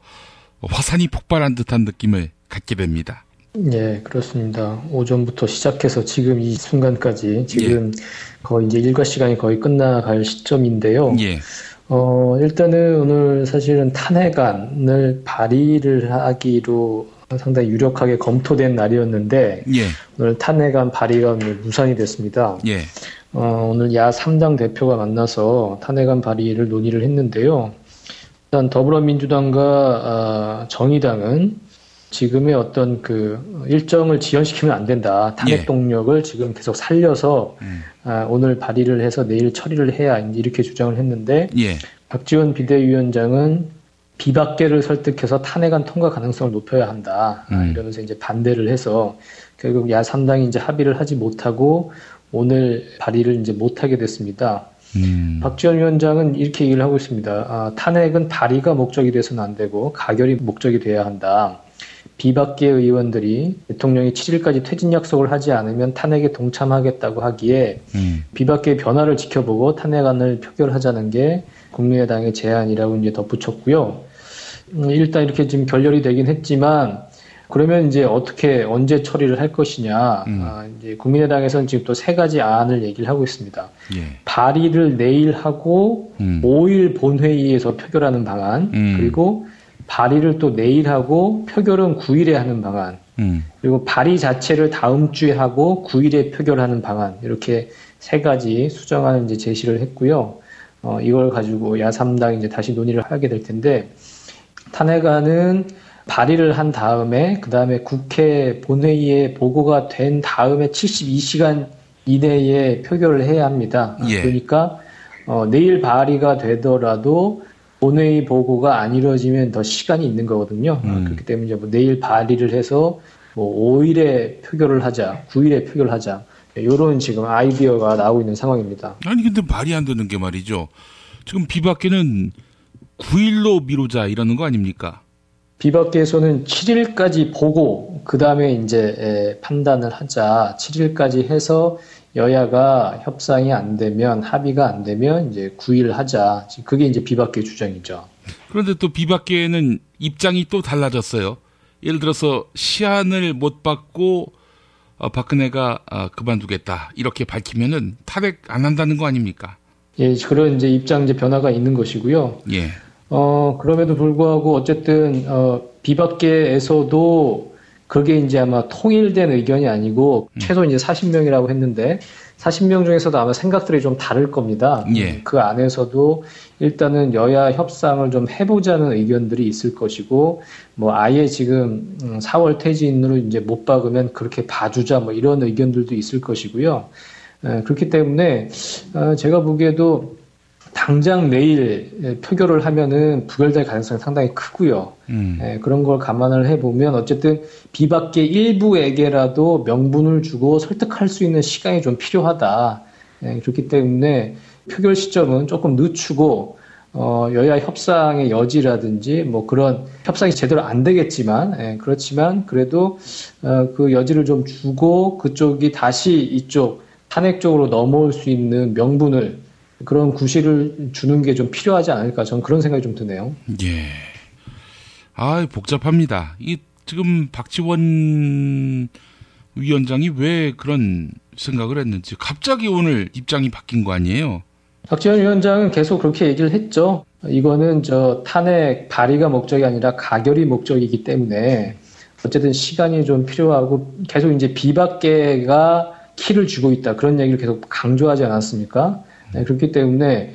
화산이 폭발한 듯한 느낌을 갖게 됩니다. 예, 그렇습니다. 오전부터 시작해서 지금 이 순간까지 지금 거의 이제 일과 시간이 거의 끝나갈 시점인데요. 예. 일단은 오늘 사실은 탄핵안을 발의를 하기로 상당히 유력하게 검토된 날이었는데, 오늘 탄핵안 발의가 무산이 됐습니다. 오늘 야 3당 대표가 만나서 탄핵안 발의를 논의를 했는데요. 일단 더불어민주당과 정의당은 지금의 어떤 그 일정을 지연시키면 안 된다. 탄핵 동력을 지금 계속 살려서 오늘 발의를 해서 내일 처리를 해야 이렇게 주장을 했는데 박지원 비대위원장은 비박계를 설득해서 탄핵안 통과 가능성을 높여야 한다. 이러면서 이제 반대를 해서 결국 야 3당이 이제 합의를 하지 못하고 오늘 발의를 이제 못하게 됐습니다. 박지원 위원장은 이렇게 얘기를 하고 있습니다. 탄핵은 발의가 목적이 돼서는 안 되고 가결이 목적이 돼야 한다. 비박계 의원들이 대통령이 7일까지 퇴진 약속을 하지 않으면 탄핵에 동참하겠다고 하기에 비박계의 변화를 지켜보고 탄핵안을 표결하자는 게 국민의당의 제안이라고 이제 덧붙였고요. 일단 이렇게 지금 결렬이 되긴 했지만 그러면 이제 어떻게 언제 처리를 할 것이냐. 이제 국민의당에서는 지금 또 3가지 안을 얘기를 하고 있습니다. 발의를 내일 하고 5일 본회의에서 표결하는 방안, 그리고 발의를 또 내일 하고 표결은 9일에 하는 방안, 그리고 발의 자체를 다음 주에 하고 9일에 표결하는 방안, 이렇게 3가지 수정안을 이제 제시를 했고요. 이걸 가지고 야 3당이 이제 다시 논의를 하게 될 텐데, 탄핵안은 발의를 한 다음에 그 다음에 국회 본회의에 보고가 된 다음에 72시간 이내에 표결을 해야 합니다. 그러니까 내일 발의가 되더라도 본회의 보고가 안 이루어지면 더 시간이 있는 거거든요. 그렇기 때문에 이제 내일 발의를 해서 5일에 표결을 하자, 9일에 표결을 하자, 이런 지금 아이디어가 나오고 있는 상황입니다. 아니 근데 말이 안 되는 게 말이죠. 지금 비박계는 9일로 미루자 이러는 거 아닙니까? 비박계에서는 7일까지 보고 그 다음에 이제 판단을 하자. 7일까지 해서 여야가 협상이 안 되면, 합의가 안 되면 이제 9일 하자. 그게 이제 비박계 주장이죠. 그런데 또 비박계는 입장이 또 달라졌어요. 예를 들어서 시한을 못 받고 박근혜가 그만두겠다 이렇게 밝히면은 탄핵 안 한다는 거 아닙니까? 예, 그런 이제 입장 이제 변화가 있는 것이고요. 그럼에도 불구하고 어쨌든 비박계에서도 그게 이제 아마 통일된 의견이 아니고 최소 이제 40명이라고 했는데 40명 중에서도 아마 생각들이 좀 다를 겁니다. 그 안에서도 일단은 여야 협상을 좀 해보자는 의견들이 있을 것이고, 뭐 아예 지금 4월 퇴진으로 이제 못 박으면 그렇게 봐주자 뭐 이런 의견들도 있을 것이고요. 그렇기 때문에 제가 보기에도 당장 내일 표결을 하면은 부결될 가능성이 상당히 크고요. 그런 걸 감안을 해보면 어쨌든 비박계 일부에게라도 명분을 주고 설득할 수 있는 시간이 좀 필요하다. 그렇기 때문에 표결 시점은 조금 늦추고 여야 협상의 여지라든지 뭐 그런 협상이 제대로 안 되겠지만 그렇지만 그래도 그 여지를 좀 주고 그쪽이 다시 이쪽 탄핵 쪽으로 넘어올 수 있는 명분을 그런 구실을 주는 게 좀 필요하지 않을까 저는 그런 생각이 좀 드네요. 예. 아 복잡합니다. 이 지금 박지원 위원장이 왜 그런 생각을 했는지 갑자기 오늘 입장이 바뀐 거 아니에요? 박지원 위원장은 계속 그렇게 얘기를 했죠. 이거는 탄핵 발의가 목적이 아니라 가결이 목적이기 때문에 어쨌든 시간이 좀 필요하고 계속 이제 비박계가 키를 쥐고 있다. 그런 얘기를 계속 강조하지 않았습니까? 네, 그렇기 때문에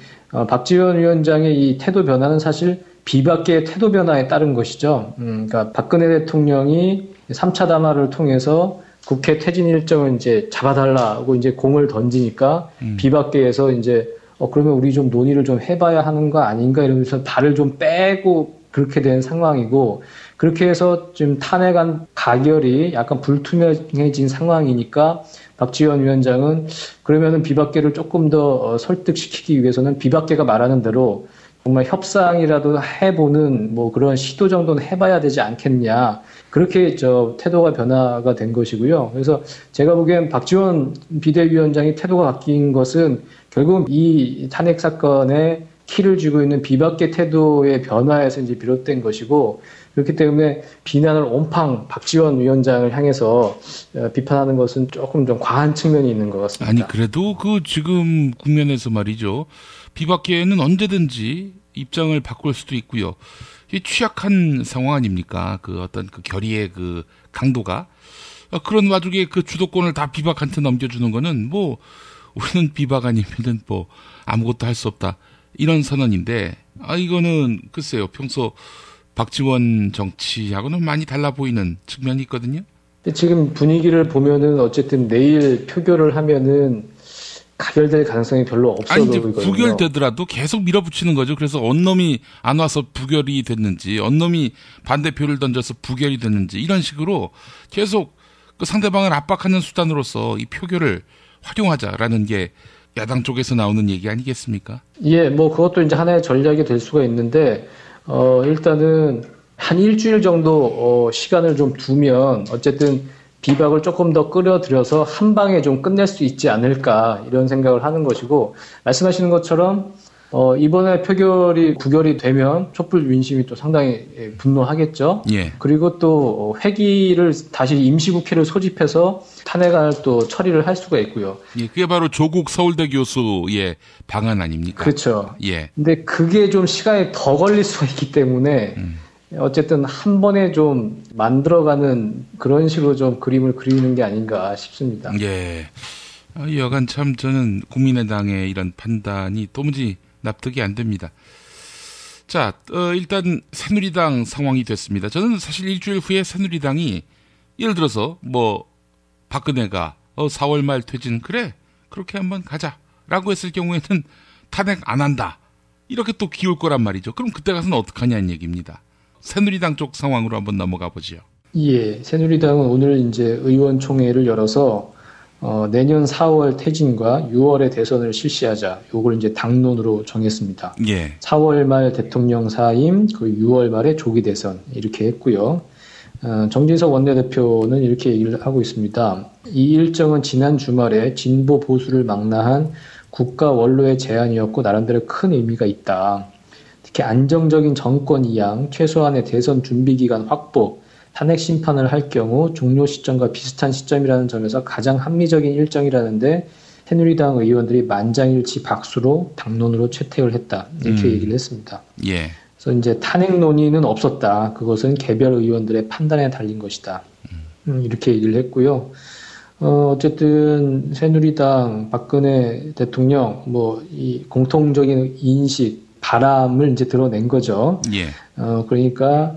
박지원 위원장의 이 태도 변화는 사실 비박계의 태도 변화에 따른 것이죠. 그러니까 박근혜 대통령이 3차 담화를 통해서 국회 퇴진 일정을 이제 잡아달라고 이제 공을 던지니까 비박계에서 이제 그러면 우리 좀 논의를 좀 해봐야 하는 거 아닌가 이러면서 발을 좀 빼고 그렇게 된 상황이고 그렇게 해서 지금 탄핵안 가결이 약간 불투명해진 상황이니까 박지원 위원장은 그러면은 비박계를 조금 더 설득시키기 위해서는 비박계가 말하는 대로 정말 협상이라도 해보는 뭐 그런 시도 정도는 해봐야 되지 않겠냐. 그렇게 태도가 변화가 된 것이고요. 그래서 제가 보기엔 박지원 비대위원장이 태도가 바뀐 것은 결국 이 탄핵 사건에 키를 쥐고 있는 비박계 태도의 변화에서 이제 비롯된 것이고 그렇기 때문에 비난을 온팡 박지원 위원장을 향해서 비판하는 것은 조금 좀 과한 측면이 있는 것 같습니다. 아니 그래도 지금 국면에서 말이죠. 비박계는 언제든지 입장을 바꿀 수도 있고요. 이 취약한 상황 아닙니까? 어떤 결의의 강도가 그런 와중에 주도권을 다 비박한테 넘겨주는 거는 뭐 우리는 비박 아니면은 뭐 아무것도 할 수 없다. 이런 선언인데, 이거는 글쎄요, 평소 박지원 정치하고는 많이 달라 보이는 측면이 있거든요. 지금 분위기를 보면은 어쨌든 내일 표결을 하면은 가결될 가능성이 별로 없어 보이거든요. 부결되더라도 계속 밀어붙이는 거죠. 그래서 어느 놈이 안 와서 부결이 됐는지, 어느 놈이 반대표를 던져서 부결이 됐는지 이런 식으로 계속 상대방을 압박하는 수단으로서 이 표결을 활용하자라는 게 야당 쪽에서 나오는 얘기 아니겠습니까? 예, 뭐 그것도 이제 하나의 전략이 될 수가 있는데 일단은 한 일주일 정도 시간을 좀 두면 어쨌든 비박을 조금 더 끌어들여서 한 방에 좀 끝낼 수 있지 않을까 이런 생각을 하는 것이고 말씀하시는 것처럼 이번에 표결이 부결이 되면 촛불 민심이 또 상당히 분노하겠죠. 예. 그리고 또 회기를 다시 임시국회를 소집해서 탄핵안을 또 처리를 할 수가 있고요. 예, 그게 바로 조국 서울대 교수의 방안 아닙니까? 그렇죠. 예. 근데 그게 좀 시간이 더 걸릴 수가 있기 때문에 어쨌든 한 번에 좀 만들어가는 그런 식으로 좀 그림을 그리는 게 아닌가 싶습니다. 예. 여간 참 저는 국민의당의 이런 판단이 도무지 납득이 안 됩니다. 자, 일단 새누리당 상황이 됐습니다. 저는 사실 일주일 후에 새누리당이 예를 들어서 뭐 박근혜가 4월 말 퇴진 그래 그렇게 한번 가자라고 했을 경우에는 탄핵 안 한다 이렇게 또 기울 거란 말이죠. 그럼 그때 가서는 어떡하냐는 얘기입니다. 새누리당 쪽 상황으로 한번 넘어가 보죠. 예, 새누리당은 오늘 이제 의원총회를 열어서 내년 4월 퇴진과 6월에 대선을 실시하자. 요걸 이제 당론으로 정했습니다. 예. 4월 말 대통령 사임, 6월 말에 조기 대선 이렇게 했고요. 정진석 원내대표는 이렇게 얘기를 하고 있습니다. 이 일정은 지난 주말에 진보 보수를 망라한 국가 원로의 제안이었고 나름대로 큰 의미가 있다. 특히 안정적인 정권 이양, 최소한의 대선 준비 기간 확보, 탄핵 심판을 할 경우 종료 시점과 비슷한 시점이라는 점에서 가장 합리적인 일정이라는데 새누리당 의원들이 만장일치 박수로 당론으로 채택을 했다. 이렇게 얘기를 했습니다. 예. 그래서 이제 탄핵 논의는 없었다. 그것은 개별 의원들의 판단에 달린 것이다. 이렇게 얘기를 했고요. 어쨌든 새누리당 박근혜 대통령 이 공통적인 인식 바람을 이제 드러낸 거죠. 예. 그러니까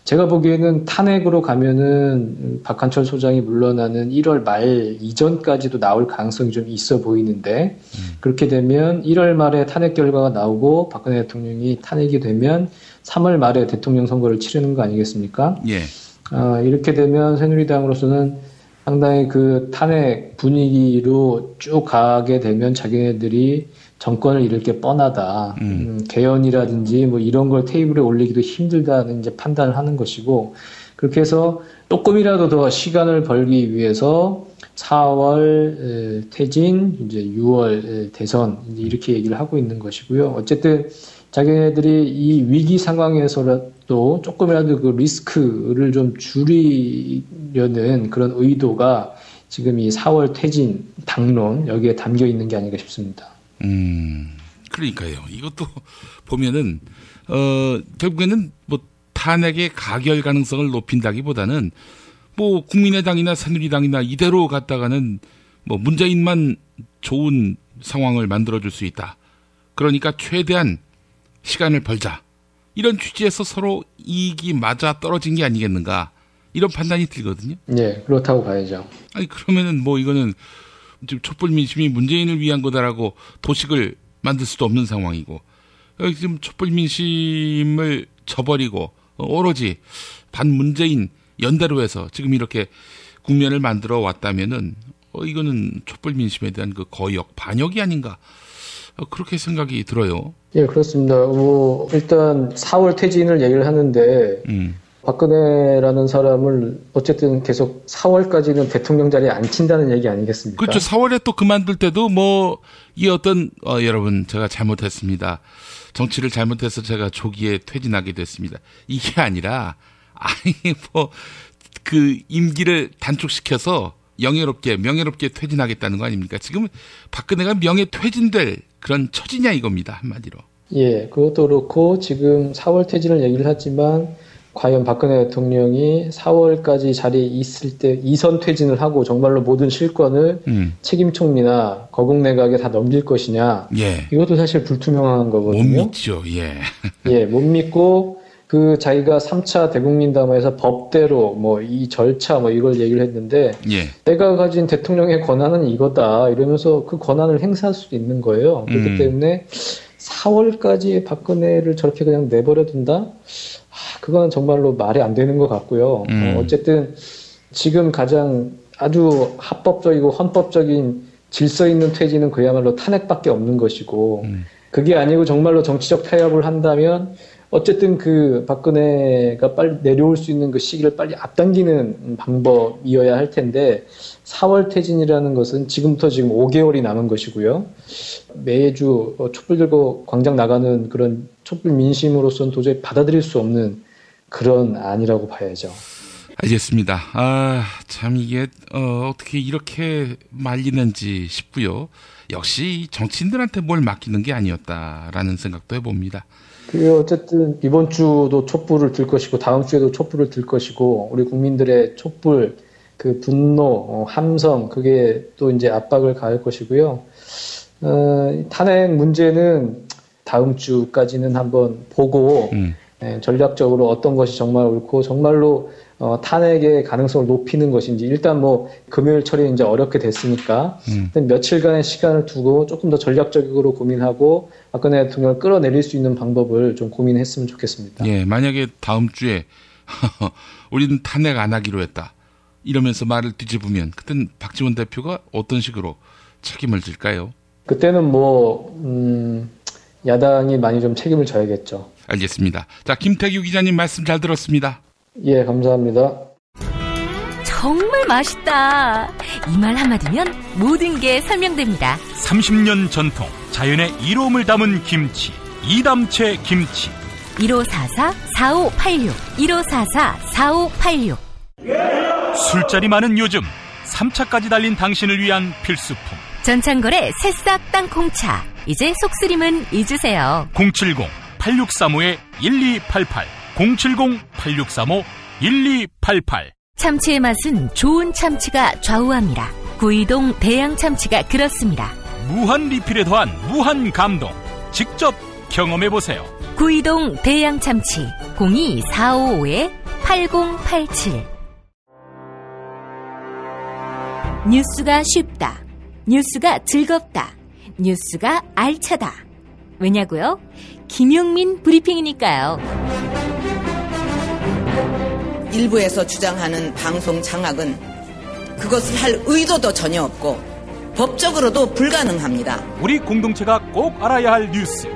제가 보기에는 탄핵으로 가면은 박한철 소장이 물러나는 1월 말 이전까지도 나올 가능성이 좀 있어 보이는데 그렇게 되면 1월 말에 탄핵 결과가 나오고 박근혜 대통령이 탄핵이 되면 3월 말에 대통령 선거를 치르는 거 아니겠습니까? 예. 이렇게 되면 새누리당으로서는 상당히 그 탄핵 분위기로 쭉 가게 되면 자기네들이 정권을 잃을 게 뻔하다. 개헌이라든지 뭐 이런 걸 테이블에 올리기도 힘들다는 이제 판단을 하는 것이고, 그렇게 해서 조금이라도 더 시간을 벌기 위해서 4월 퇴진, 이제 6월 대선, 이제 이렇게 얘기를 하고 있는 것이고요. 어쨌든 자기네들이 이 위기 상황에서라도 조금이라도 그 리스크를 좀 줄이려는 그런 의도가 지금 이 4월 퇴진 당론 여기에 담겨 있는 게 아닌가 싶습니다. 그러니까요. 이것도 보면은 결국에는 뭐 탄핵의 가결 가능성을 높인다기보다는 뭐 국민의당이나 새누리당이나 이대로 갔다가는 뭐 문재인만 좋은 상황을 만들어줄 수 있다. 그러니까 최대한 시간을 벌자. 이런 취지에서 서로 이익이 맞아 떨어진 게 아니겠는가. 이런 판단이 들거든요. 네, 그렇다고 봐야죠. 아니 그러면은 뭐 이거는 지금 촛불 민심이 문재인을 위한 거다라고 도식을 만들 수도 없는 상황이고, 지금 촛불 민심을 저버리고 오로지 반문재인 연대로 해서 지금 이렇게 국면을 만들어 왔다면은 이거는 촛불 민심에 대한 그 거역 반역이 아닌가, 그렇게 생각이 들어요. 예, 그렇습니다. 뭐 일단 4월 퇴진을 얘기를 하는데 박근혜라는 사람을 어쨌든 계속 4월까지는 대통령 자리에 앉힌다는 얘기 아니겠습니까? 그렇죠. 4월에 또 그만둘 때도 뭐 이 어떤 여러분 제가 잘못했습니다. 정치를 잘못해서 제가 조기에 퇴진하게 됐습니다. 이게 아니라 아니 뭐 그 임기를 단축시켜서 명예롭게 퇴진하겠다는 거 아닙니까? 지금 박근혜가 명예 퇴진될 그런 처지냐 이겁니다. 한마디로. 예, 그것도 그렇고 지금 4월 퇴진을 얘기를 하지만 과연 박근혜 대통령이 4월까지 자리에 있을 때 2선 퇴진을 하고 정말로 모든 실권을 책임 총리나 거국 내각에 다 넘길 것이냐. 예. 이것도 사실 불투명한 거거든요. 못 믿죠. 예. 예, 못 믿고 그 자기가 3차 대국민담화에서 법대로 뭐 이 절차 뭐 이걸 얘기를 했는데 예. 내가 가진 대통령의 권한은 이거다 이러면서 그 권한을 행사할 수도 있는 거예요. 그렇기 때문에 4월까지 박근혜를 저렇게 그냥 내버려 둔다? 그건 정말로 말이 안 되는 것 같고요. 어쨌든 지금 가장 아주 합법적이고 헌법적인 질서 있는 퇴진은 그야말로 탄핵밖에 없는 것이고 그게 아니고 정말로 정치적 타협을 한다면 어쨌든 그 박근혜가 빨리 내려올 수 있는 그 시기를 빨리 앞당기는 방법이어야 할 텐데 4월 퇴진이라는 것은 지금부터 지금 5개월이 남은 것이고요. 매주 촛불 들고 광장 나가는 그런 촛불 민심으로서는 도저히 받아들일 수 없는 그런 안이라고 봐야죠. 알겠습니다. 참 이게 어떻게 이렇게 말리는지 싶고요. 역시 정치인들한테 뭘 맡기는 게 아니었다라는 생각도 해봅니다. 그리고 어쨌든 이번 주도 촛불을 들 것이고 다음 주에도 촛불을 들 것이고 우리 국민들의 촛불 그 분노, 함성 그게 또 이제 압박을 가할 것이고요. 탄핵 문제는 다음 주까지는 한번 보고 전략적으로 어떤 것이 정말 옳고 정말로 탄핵의 가능성을 높이는 것인지 일단 뭐 금요일 처리 이제 어렵게 됐으니까 며칠간의 시간을 두고 조금 더 전략적으로 고민하고 박근혜 대통령을 끌어내릴 수 있는 방법을 좀 고민했으면 좋겠습니다. 예, 만약에 다음 주에 우리는 탄핵 안 하기로 했다 이러면서 말을 뒤집으면 그땐 박지원 대표가 어떤 식으로 책임을 질까요? 그때는 뭐 야당이 많이 좀 책임을 져야겠죠. 알겠습니다. 자, 김태규 기자님 말씀 잘 들었습니다. 예, 감사합니다. 정말 맛있다. 이 말 한마디면 모든 게 설명됩니다. 30년 전통 자연의 이로움을 담은 김치 이담채 김치 1544-4586 1544-4586 술자리 많은 요즘 3차까지 달린 당신을 위한 필수품 전창걸의 새싹 땅콩차 이제 속쓰림은 잊으세요. 070-8635-1288 070-8635-1288 참치의 맛은 좋은 참치가 좌우합니다. 구이동 대양 참치가 그렇습니다. 무한 리필에 더한 무한 감동 직접 경험해보세요. 구이동 대양참치 02-455-8087. 뉴스가 쉽다. 뉴스가 즐겁다. 뉴스가 알차다. 왜냐고요? 김용민 브리핑이니까요. 일부에서 주장하는 방송 장악은 그것을 할 의도도 전혀 없고 법적으로도 불가능합니다. 우리 공동체가 꼭 알아야 할 뉴스.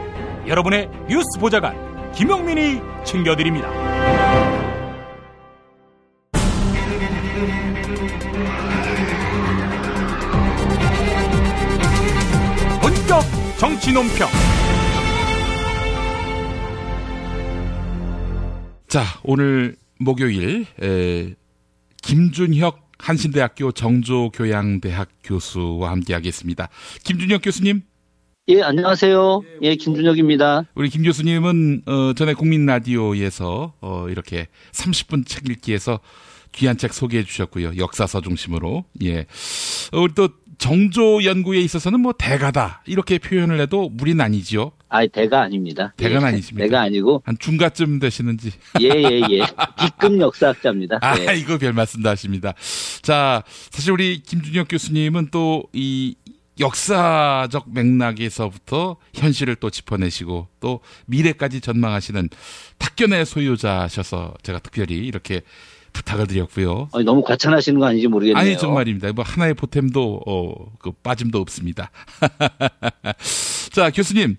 여러분의 뉴스 보좌관 김용민이 챙겨드립니다. 본격 정치 논평. 자, 오늘 목요일 김준혁 한신대학교 정조교양대학 교수와 함께하겠습니다. 김준혁 교수님. 예, 안녕하세요. 예, 김준혁입니다. 우리 김 교수님은 전에 국민라디오에서 이렇게 30분 책 읽기에서 귀한 책 소개해 주셨고요. 역사서 중심으로. 예. 우리 또 정조 연구에 있어서는 뭐 대가다 이렇게 표현을 해도 무리는 아니지요. 아니, 대가 아닙니다. 대가는 예, 아니십니까? 대가 아니고 한 중가쯤 되시는지. 예. B급 역사학자입니다. 아, 예. 이거 별 말씀도 하십니다. 자, 사실 우리 김준혁 교수님은 또 이 역사적 맥락에서부터 현실을 또 짚어내시고 또 미래까지 전망하시는 탁견의 소유자셔서 제가 특별히 이렇게 부탁을 드렸고요. 아니, 너무 과찬하시는 거 아닌지 모르겠네요. 아니, 정말입니다. 뭐 하나의 보탬도 그 빠짐도 없습니다. 자, 교수님,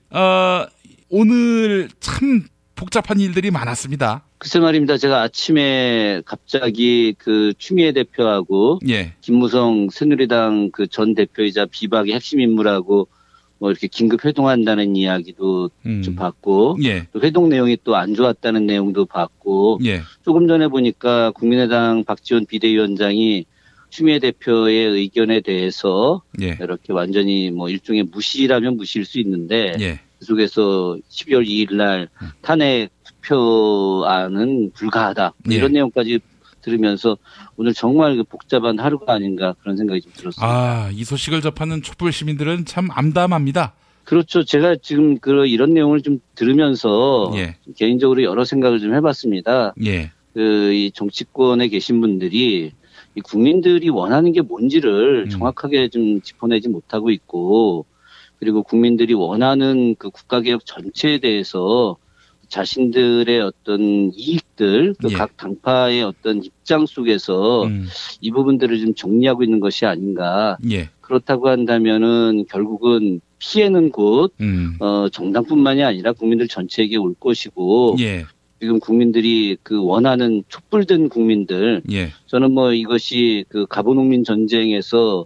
오늘 참 복잡한 일들이 많았습니다. 글쎄 말입니다. 제가 아침에 갑자기 그 추미애 대표하고 예. 김무성 새누리당 그 전 대표이자 비박의 핵심 인물하고 뭐 이렇게 긴급 회동한다는 이야기도 좀 봤고 예. 또 회동 내용이 또 안 좋았다는 내용도 봤고 예. 조금 전에 보니까 국민의당 박지원 비대위원장이 추미애 대표의 의견에 대해서 예. 이렇게 완전히 뭐 일종의 무시라면 무시일 수 있는데 예. 그 속에서 12월 2일 날 탄핵 투표안은 불가하다 이런 내용까지 들으면서 오늘 정말 복잡한 하루가 아닌가 그런 생각이 좀 들었습니다. 아, 이 소식을 접하는 촛불 시민들은 참 암담합니다. 그렇죠. 제가 지금 이런 내용을 좀 들으면서 예. 개인적으로 여러 생각을 좀 해봤습니다. 예. 이 정치권에 계신 분들이 이 국민들이 원하는 게 뭔지를 정확하게 좀 짚어내지 못하고 있고 그리고 국민들이 원하는 그 국가개혁 전체에 대해서 자신들의 어떤 이익들, 예. 각 당파의 어떤 입장 속에서 이 부분들을 좀 정리하고 있는 것이 아닌가. 예. 그렇다고 한다면은 결국은 피해는 곧 정당뿐만이 아니라 국민들 전체에게 올 것이고 예. 지금 국민들이 그 원하는 촛불든 국민들 예. 저는 뭐 이것이 그 가보농민 전쟁에서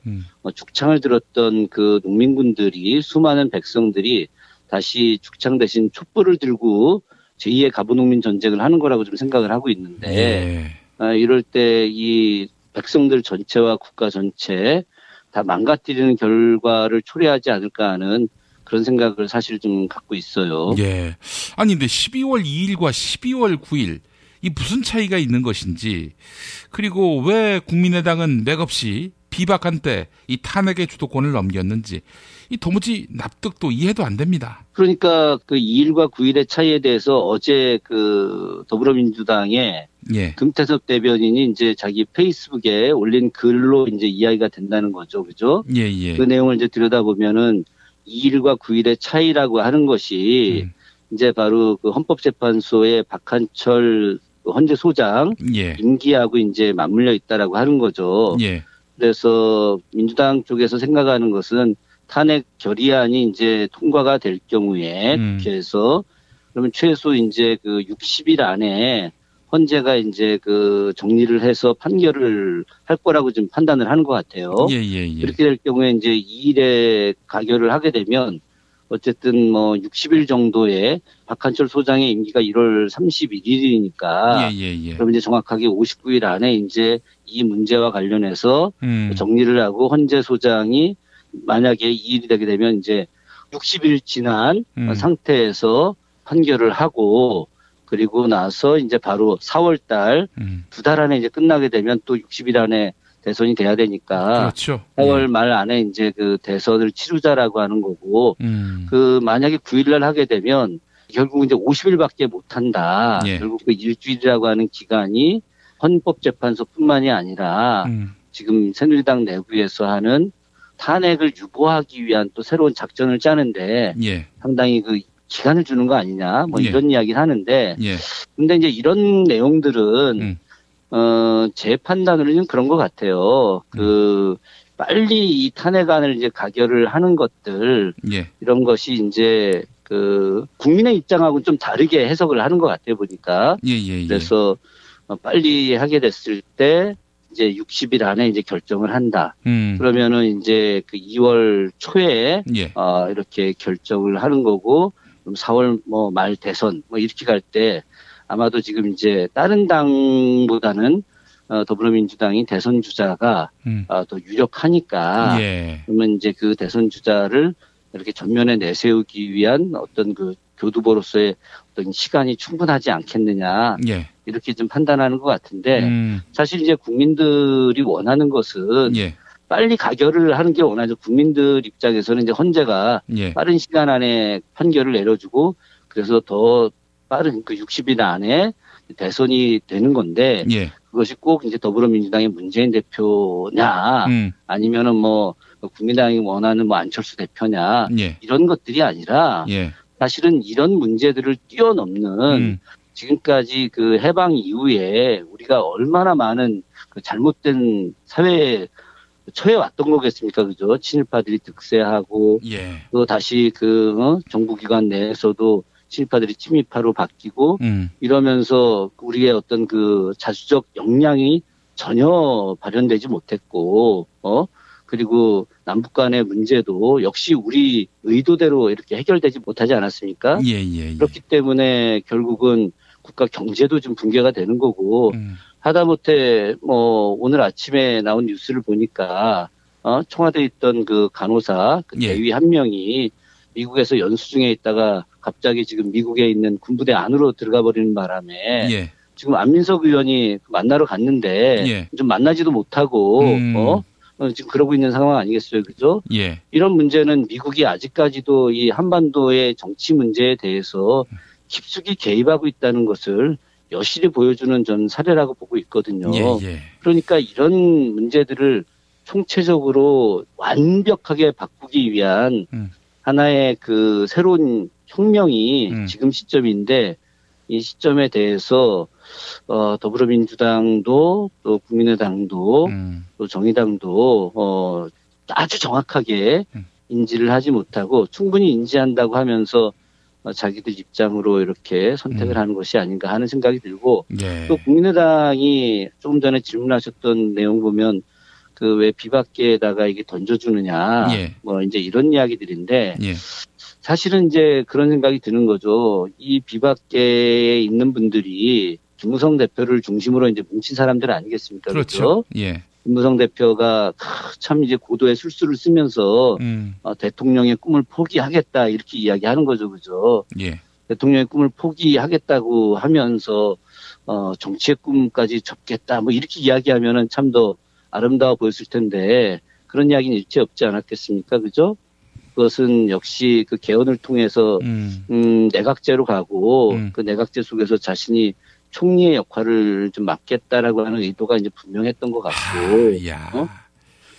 죽창을 들었던 그 농민군들이 수많은 백성들이 다시 죽창 대신 촛불을 들고 제2의 가보농민 전쟁을 하는 거라고 좀 생각을 하고 있는데 이럴 때 이 백성들 전체와 국가 전체 다 망가뜨리는 결과를 초래하지 않을까 하는 그런 생각을 사실 좀 갖고 있어요. 예. 아니 근데 12월 2일과 12월 9일 이 무슨 차이가 있는 것인지 그리고 왜 국민의당은 맥없이 비박한 때 이 탄핵의 주도권을 넘겼는지 이 도무지 납득도 이해도 안 됩니다. 그러니까 그 2일과 9일의 차이에 대해서 어제 그 더불어민주당의 예. 금태섭 대변인이 이제 자기 페이스북에 올린 글로 이제 이야기가 된다는 거죠. 그죠? 예, 예. 그 내용을 이제 들여다보면은 2일과 9일의 차이라고 하는 것이 이제 바로 그 헌법재판소의 박한철 헌재 소장 예. 임기하고 이제 맞물려 있다라고 하는 거죠. 예. 그래서 민주당 쪽에서 생각하는 것은 탄핵 결의안이 이제 통과가 될 경우에 국회에서 그러면 최소 이제 그 60일 안에 헌재가 이제 그 정리를 해서 판결을 할 거라고 좀 판단을 하는 것 같아요. 예, 예, 예. 그렇게 될 경우에 이제 2일에 가결을 하게 되면 어쨌든 뭐 60일 정도의 박한철 소장의 임기가 1월 31일이니까 예, 예, 예. 그럼 이제 정확하게 59일 안에 이제 이 문제와 관련해서 정리를 하고 헌재 소장이 만약에 2일이 되게 되면 이제 60일 지난 상태에서 판결을 하고 그리고 나서 이제 바로 4월 달 두 달 안에 이제 끝나게 되면 또 60일 안에 대선이 돼야 되니까 그렇죠. 4월 말 안에 이제 그 대선을 치르자라고 하는 거고 그 만약에 9일 날 하게 되면 결국 이제 50일밖에 못한다. 예. 결국 그 일주일이라고 하는 기간이 헌법재판소뿐만이 아니라 지금 새누리당 내부에서 하는 탄핵을 유보하기 위한 또 새로운 작전을 짜는데 예. 상당히 그 기간을 주는 거 아니냐 뭐 예. 이런 이야기를 하는데 예. 근데 이제 이런 내용들은 제 판단으로는 그런 것 같아요. 빨리 이 탄핵안을 이제 가결을 하는 것들 예. 이런 것이 이제 국민의 입장하고는 좀 다르게 해석을 하는 것 같아요 보니까. 예. 그래서 빨리 하게 됐을 때 이제 60일 안에 이제 결정을 한다. 그러면은 이제 2월 초에 예. 이렇게 결정을 하는 거고 4월 말 대선 이렇게 갈 때 아마도 지금 이제 다른 당보다는 더불어민주당이 대선 주자가 더 유력하니까 예. 그러면 이제 그 대선 주자를 이렇게 전면에 내세우기 위한 어떤 교두보로서의 어떤 시간이 충분하지 않겠느냐 예. 이렇게 좀 판단하는 것 같은데 사실 이제 국민들이 원하는 것은 예. 빨리 가결을 하는 게 원하죠. 국민들 입장에서는 이제 헌재가 예. 빠른 시간 안에 판결을 내려주고 그래서 더 빠른 60일 안에 대선이 되는 건데 예. 그것이 꼭 이제 더불어민주당의 문재인 대표냐 아니면은 국민당이 원하는 안철수 대표냐 예. 이런 것들이 아니라 예. 사실은 이런 문제들을 뛰어넘는 지금까지 해방 이후에 우리가 얼마나 많은 잘못된 사회에 처해왔던 거겠습니까, 그죠? 친일파들이 득세하고 예. 또 다시 정부기관 내에서도 친일파들이 친미파로 바뀌고 이러면서 우리의 어떤 자주적 역량이 전혀 발현되지 못했고 그리고 남북 간의 문제도 역시 우리 의도대로 이렇게 해결되지 못하지 않았습니까? 예. 그렇기 때문에 결국은 국가 경제도 좀 붕괴가 되는 거고 하다못해 오늘 아침에 나온 뉴스를 보니까 청와대에 있던 간호사 대위 한 명이 미국에서 연수 중에 있다가 갑자기 지금 미국에 있는 군부대 안으로 들어가 버리는 바람에 예. 지금 안민석 의원이 만나러 갔는데 예. 좀 만나지도 못하고 지금 그러고 있는 상황 아니겠어요, 그죠? 예. 이런 문제는 미국이 아직까지도 이 한반도의 정치 문제에 대해서 깊숙이 개입하고 있다는 것을 여실히 보여주는 전 사례라고 보고 있거든요. 예. 그러니까 이런 문제들을 총체적으로 완벽하게 바꾸기 위한 하나의 새로운 혁명이 지금 시점인데 이 시점에 대해서 더불어민주당도 또 국민의당도 또 정의당도 아주 정확하게 인지를 하지 못하고 충분히 인지한다고 하면서 자기들 입장으로 이렇게 선택을 하는 것이 아닌가 하는 생각이 들고 예. 또 국민의당이 조금 전에 질문하셨던 내용 보면 왜 비박계에다가 이게 던져주느냐 예. 이제 이런 이야기들인데 예. 사실은 이제 그런 생각이 드는 거죠. 이 비박계에 있는 분들이 김무성 대표를 중심으로 이제 뭉친 사람들 아니겠습니까? 그렇죠. 예. 김무성 대표가 참 이제 고도의 술수를 쓰면서 대통령의 꿈을 포기하겠다 이렇게 이야기하는 거죠, 그죠? 예. 대통령의 꿈을 포기하겠다고 하면서 정치의 꿈까지 접겠다 이렇게 이야기하면은 참 더 아름다워 보였을 텐데 그런 이야기는 일체 없지 않았겠습니까, 그죠? 그것은 역시 개헌을 통해서 내각제로 가고 그 내각제 속에서 자신이 총리의 역할을 좀 맡겠다라고 하는 의도가 이제 분명했던 것 같고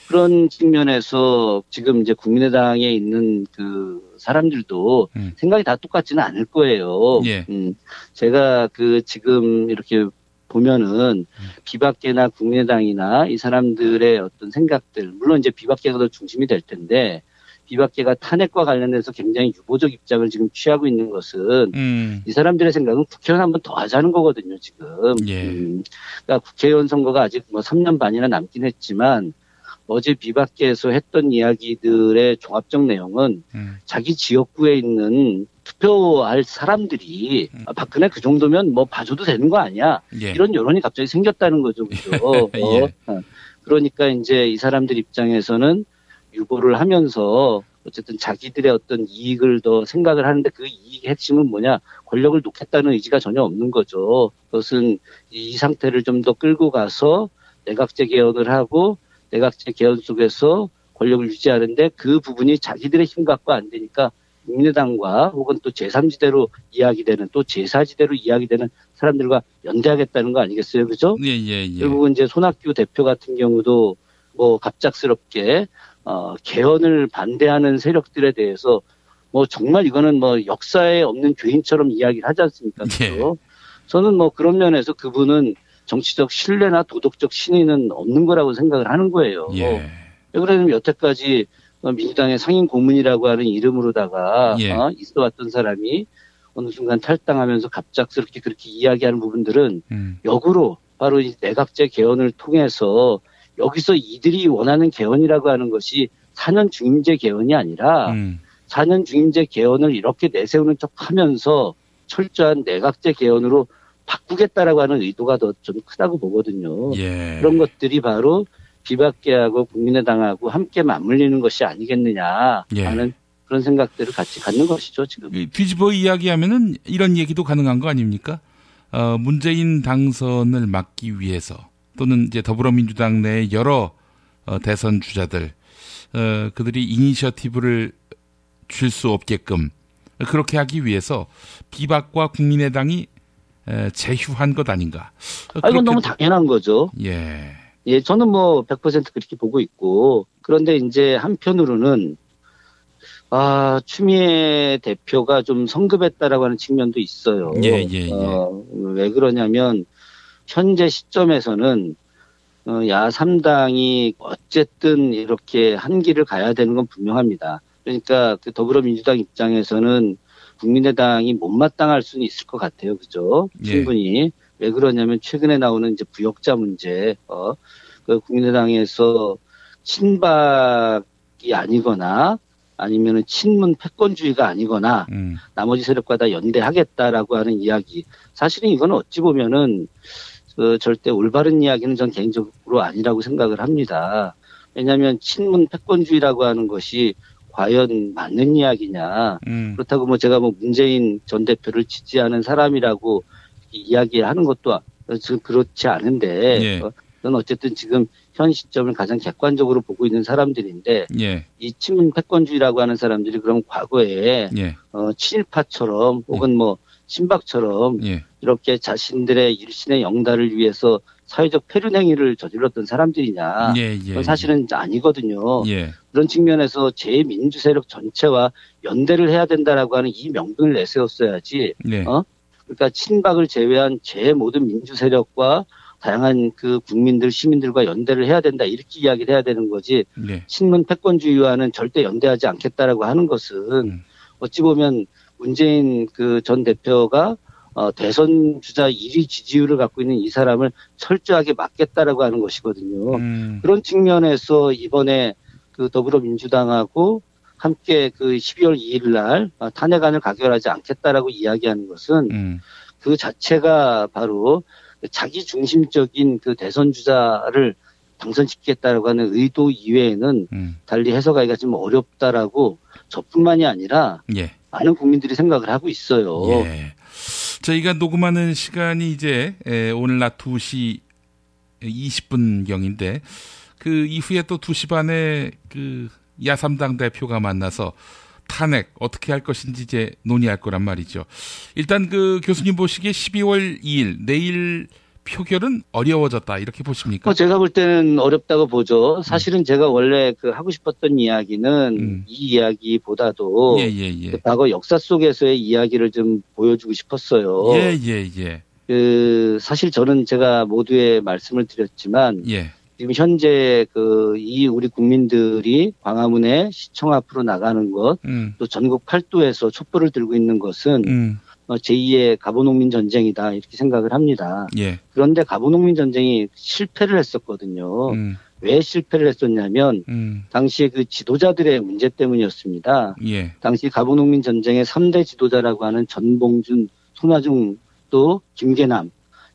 그런 측면에서 지금 이제 국민의당에 있는 사람들도 생각이 다 똑같지는 않을 거예요. 예. 제가 지금 이렇게 보면은 비박계나 국민의당이나 이 사람들의 어떤 생각들 물론 이제 비박계가 더 중심이 될 텐데 비박계가 탄핵과 관련해서 굉장히 유보적 입장을 지금 취하고 있는 것은 이 사람들의 생각은 국회의원 한 번 더 하자는 거거든요, 지금. 예. 그러니까 국회의원 선거가 아직 3년 반이나 남긴 했지만 어제 비박계에서 했던 이야기들의 종합적 내용은 자기 지역구에 있는 투표할 사람들이 박근혜 그 정도면 봐줘도 되는 거 아니야? 예. 이런 여론이 갑자기 생겼다는 거죠, 그죠? 예. 그러니까 이제 이 사람들 입장에서는 유보를 하면서 어쨌든 자기들의 어떤 이익을 더 생각을 하는데 그 이익의 핵심은 뭐냐? 권력을 놓겠다는 의지가 전혀 없는 거죠. 그것은 이 상태를 좀 더 끌고 가서 내각제 개헌을 하고 내각제 개헌 속에서 권력을 유지하는데 그 부분이 자기들의 힘 갖고 안 되니까 국민의당과 혹은 또 제3지대로 이야기되는 또 제4지대로 이야기되는 사람들과 연대하겠다는 거 아니겠어요, 그죠? 예. 그리고 이제 손학규 대표 같은 경우도 뭐 갑작스럽게 개헌을 반대하는 세력들에 대해서 뭐 정말 이거는 뭐 역사에 없는 죄인처럼 이야기를 하지 않습니까? 그죠? 저는 뭐 그런 면에서 그분은 정치적 신뢰나 도덕적 신의는 없는 거라고 생각을 하는 거예요. 왜 그러냐면 여태까지 민주당의 상임 고문이라고 하는 이름으로다가 있어왔던 사람이 어느 순간 탈당하면서 갑작스럽게 그렇게 이야기하는 부분들은 역으로 바로 이 내각제 개헌을 통해서 여기서 이들이 원하는 개헌이라고 하는 것이 4년 중임제 개헌이 아니라 4년 중임제 개헌을 이렇게 내세우는 척하면서 철저한 내각제 개헌으로 바꾸겠다라고 하는 의도가 더 좀 크다고 보거든요. 그런 것들이 바로 비박계하고 국민의당하고 함께 맞물리는 것이 아니겠느냐 하는 그런 생각들을 같이 갖는 것이죠, 지금. 뒤집어 이야기하면은 이런 얘기도 가능한 거 아닙니까? 문재인 당선을 막기 위해서 또는 이제 더불어민주당 내 여러 대선 주자들 그들이 이니셔티브를 줄 수 없게끔 그렇게 하기 위해서 비박과 국민의당이 제휴한 것 아닌가? 이건 너무 당연한 거죠. 예, 저는 뭐 100% 그렇게 보고 있고 그런데 이제 한편으로는 추미애 대표가 좀 성급했다라고 하는 측면도 있어요. 왜 그러냐면 현재 시점에서는 야3당이 어쨌든 이렇게 한 길을 가야 되는 건 분명합니다. 그러니까 그 더불어민주당 입장에서는 국민의당이 못마땅할 수는 있을 것 같아요. 그죠? 충분히. 왜 그러냐면 최근에 나오는 이제 부역자 문제, 그 국민의당에서 친박이 아니거나 아니면은 친문 패권주의가 아니거나 나머지 세력과 다 연대하겠다라고 하는 이야기. 사실은 이거는 어찌 보면은 절대 올바른 이야기는 전 개인적으로 아니라고 생각을 합니다. 왜냐하면 친문 패권주의라고 하는 것이 과연 맞는 이야기냐. 그렇다고 뭐 제가 뭐 문재인 전 대표를 지지하는 사람이라고 이야기하는 것도 그렇지 않은데 저는 어쨌든 지금 현 시점을 가장 객관적으로 보고 있는 사람들인데 이 친문 패권주의라고 하는 사람들이 그럼 과거에 친일파처럼 혹은 뭐 친박처럼 이렇게 자신들의 일신의 영달을 위해서 사회적 폐륜행위를 저질렀던 사람들이냐. 그건 사실은 아니거든요. 그런 측면에서 제민주 세력 전체와 연대를 해야 된다라고 하는 이 명분을 내세웠어야지. 그러니까 친박을 제외한 제 모든 민주 세력과 다양한 그 국민들, 시민들과 연대를 해야 된다. 이렇게 이야기를 해야 되는 거지. 친문 패권주의와는 절대 연대하지 않겠다라고 하는 것은 어찌 보면 문재인 그 전 대표가 대선 주자 1위 지지율을 갖고 있는 이 사람을 철저하게 막겠다라고 하는 것이거든요. 그런 측면에서 이번에 그 더불어민주당하고 함께 그 12월 2일 날 탄핵안을 가결하지 않겠다라고 이야기하는 것은 그 자체가 바로 자기 중심적인 그 대선 주자를 당선시키겠다라고 하는 의도 이외에는 달리 해석하기가 좀 어렵다라고 저뿐만이 아니라 많은 국민들이 생각을 하고 있어요. 저희가 녹음하는 시간이 이제 오늘 낮 2시 20분경인데 그 이후에 또 2시 반에 그 야3당 대표가 만나서 탄핵 어떻게 할 것인지 이제 논의할 거란 말이죠. 일단 그 교수님 보시기에 12월 2일 내일 표결은 어려워졌다 이렇게 보십니까? 제가 볼 때는 어렵다고 보죠. 사실은 제가 원래 그 하고 싶었던 이야기는 이 이야기보다도 그 과거 역사 속에서의 이야기를 좀 보여주고 싶었어요. 그 사실 저는 제가 모두에 말씀을 드렸지만 지금 현재 그 이 우리 국민들이 광화문에 시청 앞으로 나가는 것, 또 전국 팔도에서 촛불을 들고 있는 것은 제2의 가보농민 전쟁이다 이렇게 생각을 합니다. 그런데 가보농민 전쟁이 실패를 했었거든요. 왜 실패를 했었냐면 당시에 그 지도자들의 문제 때문이었습니다. 당시 가보농민 전쟁의 3대 지도자라고 하는 전봉준, 손아중 또 김계남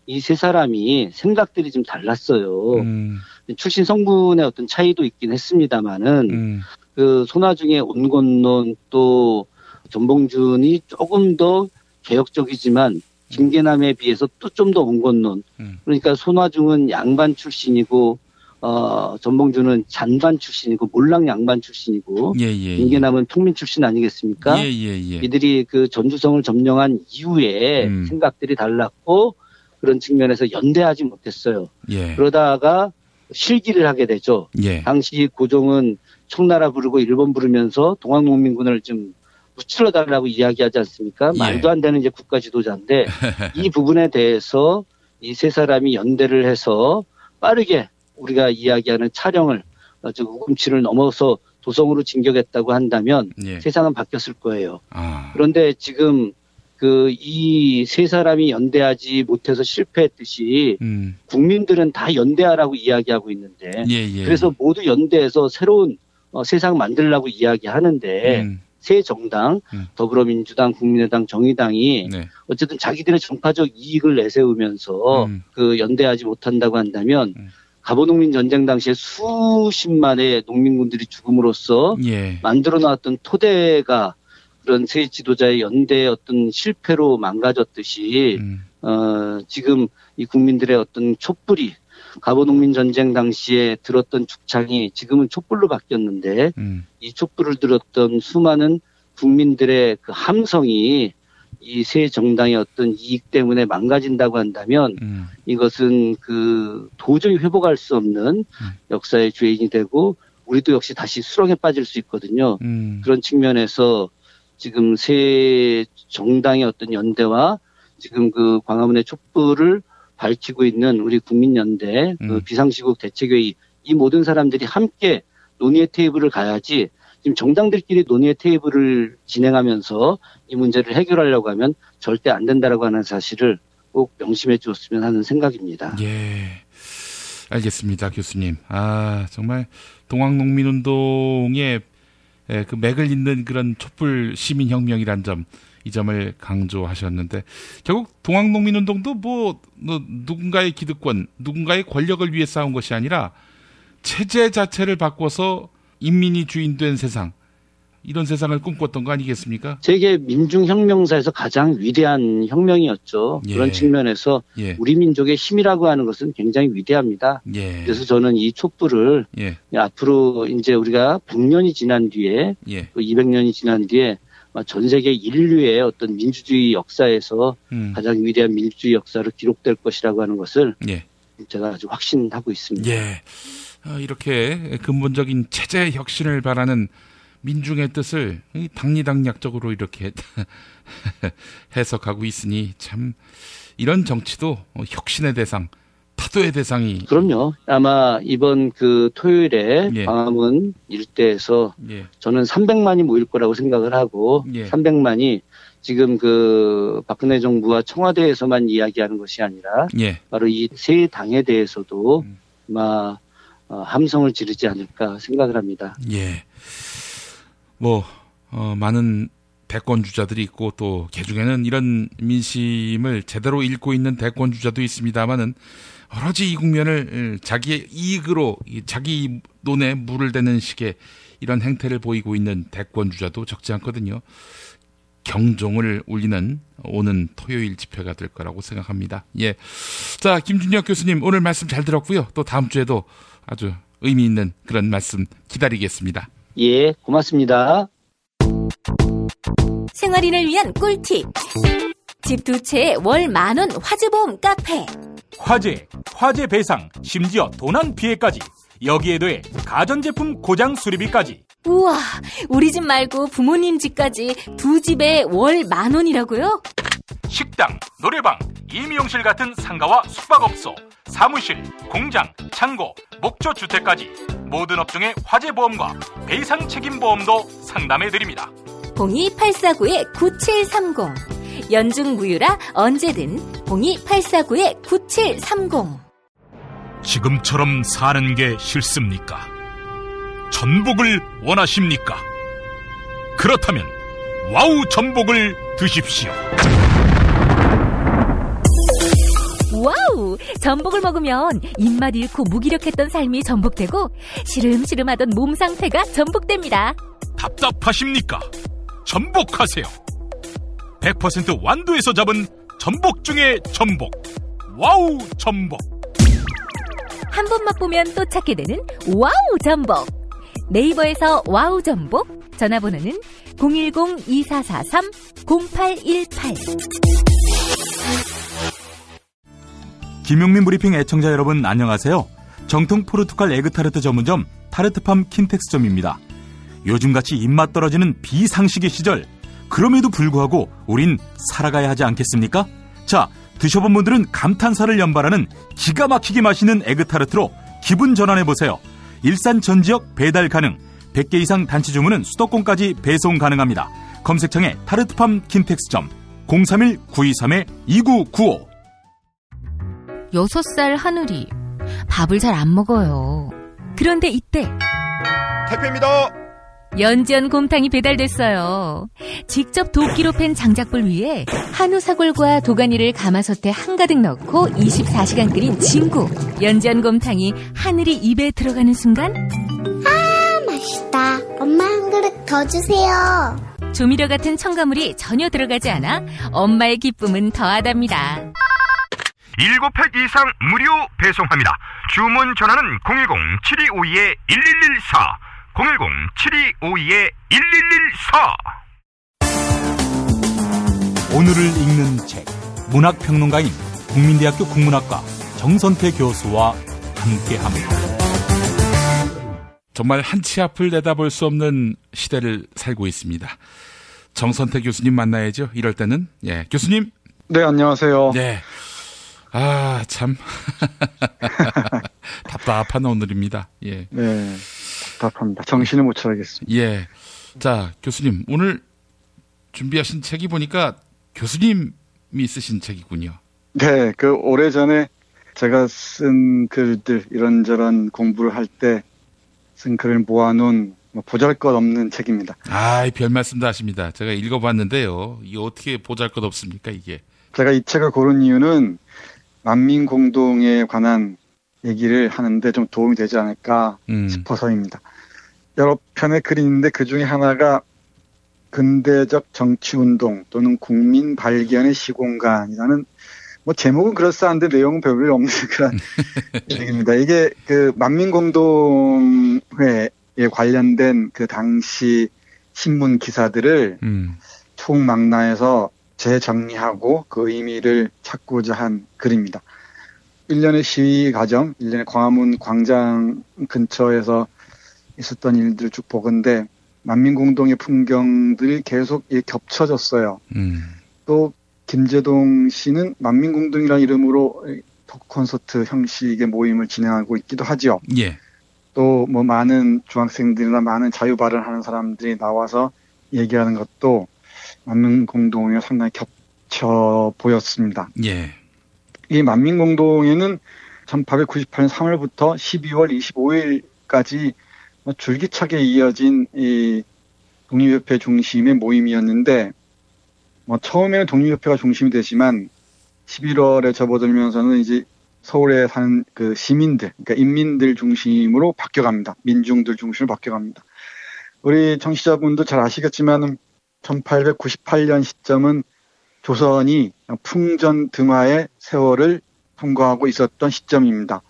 이 세 사람이 생각들이 좀 달랐어요. 출신 성분의 어떤 차이도 있긴 했습니다만은 그 손아중의 온건론 또 전봉준이 조금 더 개혁적이지만 김계남에 비해서 또 좀 더 온건론. 그러니까 손아중은 양반 출신이고 전봉주는 잔반 출신이고 몰락 양반 출신이고 임계남은 평민 출신 아니겠습니까? 이들이 그 전주성을 점령한 이후에 생각들이 달랐고 그런 측면에서 연대하지 못했어요. 그러다가 실기를 하게 되죠. 당시 고종은 청나라 부르고 일본 부르면서 동학농민군을 좀 무찔러달라고 이야기하지 않습니까? 말도 안 되는 이제 국가 지도자인데 이 부분에 대해서 이 세 사람이 연대를 해서 빠르게 우리가 이야기하는 차령을 우금치를 넘어서 도성으로 진격했다고 한다면 세상은 바뀌었을 거예요. 그런데 지금 이 세 사람이 연대하지 못해서 실패했듯이 국민들은 다 연대하라고 이야기하고 있는데 그래서 모두 연대해서 새로운 세상 만들라고 이야기하는데 새 정당, 더불어민주당, 국민의당, 정의당이 어쨌든 자기들의 정파적 이익을 내세우면서 그 연대하지 못한다고 한다면 가보농민 전쟁 당시에 수십만의 농민군들이 죽음으로써 만들어 놨던 토대가 그런 세 지도자의 연대의 어떤 실패로 망가졌듯이 지금 이 국민들의 어떤 촛불이 가보농민 전쟁 당시에 들었던 죽창이 지금은 촛불로 바뀌었는데 이 촛불을 들었던 수많은 국민들의 그 함성이 이 세 정당의 어떤 이익 때문에 망가진다고 한다면 이것은 도저히 회복할 수 없는 역사의 죄인이 되고 우리도 역시 다시 수렁에 빠질 수 있거든요. 그런 측면에서 지금 세 정당의 어떤 연대와 지금 그 광화문의 촛불을 밝히고 있는 우리 국민연대, 비상시국 대책회의, 이 모든 사람들이 함께 논의의 테이블을 가야지 지금 정당들끼리 논의의 테이블을 진행하면서 이 문제를 해결하려고 하면 절대 안 된다라고 하는 사실을 꼭 명심해 주었으면 하는 생각입니다. 알겠습니다, 교수님. 정말 동학농민운동의 그 맥을 잇는 그런 촛불 시민혁명이란 점, 이 점을 강조하셨는데 결국 동학농민운동도 누군가의 기득권, 누군가의 권력을 위해 싸운 것이 아니라 체제 자체를 바꿔서 인민이 주인된 세상, 이런 세상을 꿈꿨던 거 아니겠습니까? 세계 민중혁명사에서 가장 위대한 혁명이었죠. 그런 측면에서 우리 민족의 힘이라고 하는 것은 굉장히 위대합니다. 그래서 저는 이 촛불을 앞으로 이제 우리가 100년이 지난 뒤에 또 200년이 지난 뒤에 전 세계 인류의 어떤 민주주의 역사에서 가장 위대한 민주주의 역사로 기록될 것이라고 하는 것을 제가 아주 확신하고 있습니다. 이렇게 근본적인 체제 혁신을 바라는 민중의 뜻을 당리당략적으로 이렇게 해석하고 있으니 참 이런 정치도 혁신의 대상, 타도의 대상이. 그럼요. 아마 이번 그 토요일에 광화문 일대에서 저는 300만이 모일 거라고 생각을 하고 300만이 지금 그 박근혜 정부와 청와대에서만 이야기하는 것이 아니라 바로 이 세 당에 대해서도 아마 함성을 지르지 않을까 생각을 합니다. 많은 대권 주자들이 있고 또 개중에는 이런 민심을 제대로 읽고 있는 대권 주자도 있습니다만은 오로지 이 국면을 자기의 이익으로 자기 논에 물을 대는 식의 이런 행태를 보이고 있는 대권 주자도 적지 않거든요. 경종을 울리는 오는 토요일 집회가 될 거라고 생각합니다. 자, 김준혁 교수님 오늘 말씀 잘 들었고요. 또 다음 주에도 아주 의미 있는 그런 말씀 기다리겠습니다. 고맙습니다. 생활인을 위한 꿀팁. 집 두 채에 월 10,000원 화재보험 카페. 화재 배상, 심지어 도난 피해까지. 여기에 더해 가전제품 고장 수리비까지. 우와, 우리 집 말고 부모님 집까지 두 집에 월 10,000원이라고요? 식당, 노래방, 임용실 같은 상가와 숙박업소, 사무실, 공장, 창고, 목조주택까지 모든 업종의 화재보험과 배상 책임보험도 상담해드립니다. 02849-9730. 연중 무휴라 언제든 02849-9730. 지금처럼 사는 게 싫습니까? 전복을 원하십니까? 그렇다면 와우 전복을 드십시오. 와우! 전복을 먹으면 입맛 잃고 무기력했던 삶이 전복되고 시름시름하던 몸 상태가 전복됩니다. 답답하십니까? 전복하세요. 100% 완도에서 잡은 전복 중에 전복. 와우 전복. 한 번 맛보면 또 찾게 되는 와우 전복. 네이버에서 와우 전복, 전화번호는 010-2443-0818. 김용민 브리핑 애청자 여러분 안녕하세요. 정통 포르투갈 에그타르트 전문점 타르트팜 킨텍스점입니다. 요즘같이 입맛 떨어지는 비상식의 시절, 그럼에도 불구하고 우린 살아가야 하지 않겠습니까? 자, 드셔본 분들은 감탄사를 연발하는 기가 막히게 맛있는 에그타르트로 기분 전환해보세요. 일산 전 지역 배달 가능, 100개 이상 단체 주문은 수도권까지 배송 가능합니다. 검색창에 타르트팜 킨텍스점 031-923-2995. 6살 하늘이 밥을 잘 안 먹어요. 그런데 이때 택배입니다. 연지연 곰탕이 배달됐어요. 직접 도끼로 팬 장작불 위에 한우 사골과 도가니를 가마솥에 한가득 넣고 24시간 끓인 진구. 연지연 곰탕이 하늘이 입에 들어가는 순간, 아, 맛있다. 엄마 한 그릇 더 주세요. 조미료 같은 첨가물이 전혀 들어가지 않아 엄마의 기쁨은 더하답니다. 7팩 이상 무료 배송합니다. 주문 전화는 010-7252-1114 010-7252-1114. 오늘을 읽는 책, 문학평론가인 국민대학교 국문학과 정선태 교수와 함께합니다. 정말 한치 앞을 내다볼 수 없는 시대를 살고 있습니다. 정선태 교수님 만나야죠. 이럴 때는. 예, 교수님. 네, 안녕하세요. 네. 아, 참 답답한 오늘입니다. 예. 네, 답답합니다. 정신을 못 차리겠습니다. 예. 자, 교수님, 오늘 준비하신 책이 보니까 교수님이 쓰신 책이군요. 네, 그 오래전에 제가 쓴 글들, 이런저런 공부를 할 때 쓴 글을 모아놓은 보잘것없는 책입니다. 아, 별 말씀도 하십니다. 제가 읽어봤는데요. 이게 어떻게 보잘것없습니까, 이게? 제가 이 책을 고른 이유는 만민공동에 관한 얘기를 하는데 좀 도움이 되지 않을까 싶어서입니다. 여러 편의 글이 있는데 그 중에 하나가 근대적 정치운동 또는 국민 발견의 시공간이라는, 제목은 그럴싸한데 내용은 별로 없는 그런 얘기입니다. 이게 그 만민공동회에 관련된 그 당시 신문 기사들을 총망라해서 재정리하고 그 의미를 찾고자 한 글입니다. 일련의 시위 과정, 일련의 광화문 광장 근처에서 있었던 일들을 쭉 보건대 만민공동의 풍경들이 계속 겹쳐졌어요. 또 김재동 씨는 만민공동이라는 이름으로 토크 콘서트 형식의 모임을 진행하고 있기도 하죠. 예. 또 많은 중학생들이나 많은 자유 발언하는 사람들이 나와서 얘기하는 것도 만민공동에 상당히 겹쳐 보였습니다. 예. 이 만민공동에는 1898년 3월부터 12월 25일까지 줄기차게 이어진 이 독립협회 중심의 모임이었는데, 처음에는 독립협회가 중심이 되지만 11월에 접어들면서는 이제 서울에 사는 그 시민들, 그러니까 인민들 중심으로 바뀌어갑니다. 민중들 중심으로 바뀌어갑니다. 우리 청취자분도 잘 아시겠지만 1898년 시점은 조선이 풍전등화의 세월을 통과하고 있었던 시점입니다.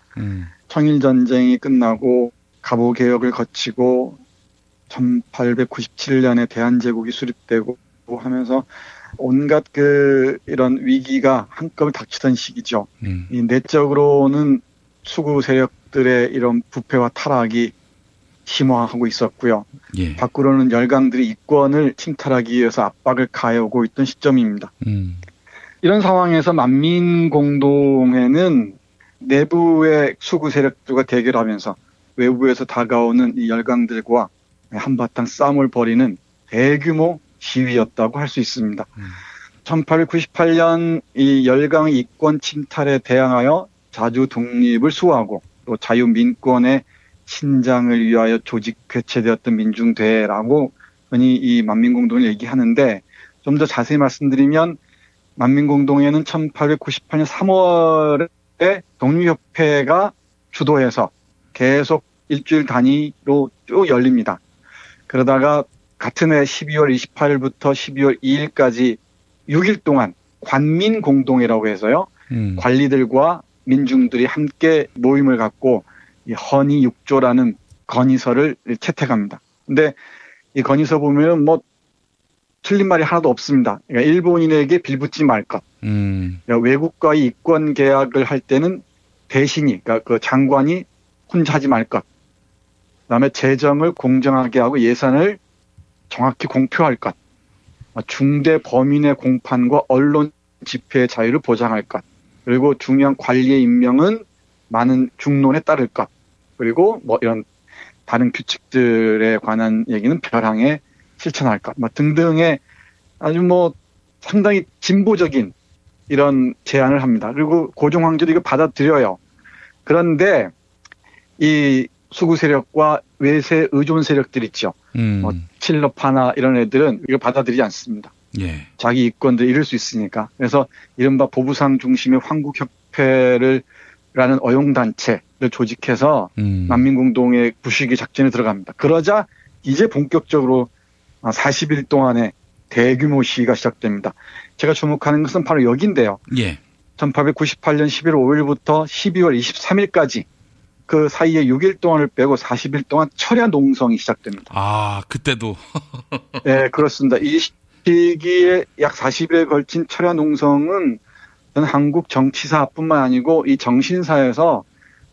청일전쟁이 끝나고 갑오개혁을 거치고 1897년에 대한제국이 수립되고 하면서 온갖 이런 위기가 한꺼번에 닥치던 시기죠. 이 내적으로는 수구 세력들의 이런 부패와 타락이 심화하고 있었고요. 예. 밖으로는 열강들이 이권을 침탈하기 위해서 압박을 가해오고 있던 시점입니다. 이런 상황에서 만민공동회는 내부의 수구 세력들과 대결하면서 외부에서 다가오는 이 열강들과 한바탕 싸움을 벌이는 대규모 시위였다고 할 수 있습니다. 1898년 이 열강의 이권 침탈에 대항하여 자주 독립을 수호하고 또 자유민권의 신장을 위하여 조직 개최되었던 민중대회라고 흔히 이 만민공동을 얘기하는데, 좀 더 자세히 말씀드리면 만민공동회는 1898년 3월에 독립협회가 주도해서 계속 일주일 단위로 쭉 열립니다. 그러다가 같은 해 12월 28일부터 12월 2일까지 6일 동안 관민공동회라고 해서요. 관리들과 민중들이 함께 모임을 갖고 이 헌의육조라는 건의서를 채택합니다. 근데 이 건의서 보면 뭐 틀린 말이 하나도 없습니다. 그러니까 일본인에게 빌붙지 말 것. 그러니까 외국과의 이권 계약을 할 때는 대신이, 그러니까 그 장관이 혼자 하지 말 것. 그다음에 재정을 공정하게 하고 예산을 정확히 공표할 것. 중대 범인의 공판과 언론 집회의 자유를 보장할 것. 그리고 중요한 관리의 임명은 많은 중론에 따를 것. 그리고 뭐 이런 다른 규칙들에 관한 얘기는 벼랑에 실천할 것. 뭐 등등의 아주 뭐 상당히 진보적인 이런 제안을 합니다. 그리고 고종 황제도 이거 받아들여요. 그런데 이 수구 세력과 외세 의존 세력들 있죠. 뭐 칠럽파나 이런 애들은 이걸 받아들이지 않습니다. 예. 자기 이권들 잃을 수 있으니까. 그래서 이른바 보부상 중심의 황국협회를 라는 어용단체를 조직해서 만민공동의 부수기 작전에 들어갑니다. 그러자 이제 본격적으로 40일 동안의 대규모 시위가 시작됩니다. 제가 주목하는 것은 바로 여기인데요. 예. 1898년 11월 5일부터 12월 23일까지 그 사이에 6일 동안을 빼고 40일 동안 철야 농성이 시작됩니다. 아, 그때도. 네, 그렇습니다. 이 시기에 약 40일에 걸친 철야 농성은 한국 정치사뿐만 아니고 이 정신사에서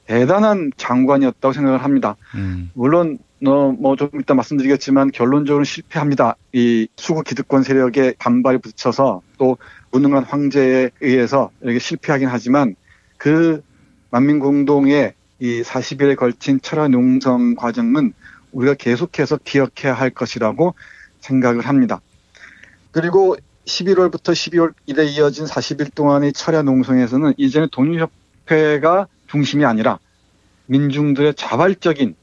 대단한 장관이었다고 생각을 합니다. 물론 뭐 좀 이따 말씀드리겠지만 결론적으로 실패합니다. 이 수구 기득권 세력의 반발이 붙여서 또 무능한 황제에 의해서 이렇게 실패하긴 하지만 그 만민공동의 이 40일에 걸친 철야 농성 과정은 우리가 계속해서 기억해야 할 것이라고 생각을 합니다. 그리고 11월부터 12월에 이어진 40일 동안의 철야 농성에서는 이제는 독립협회가 중심이 아니라 민중들의 자발적인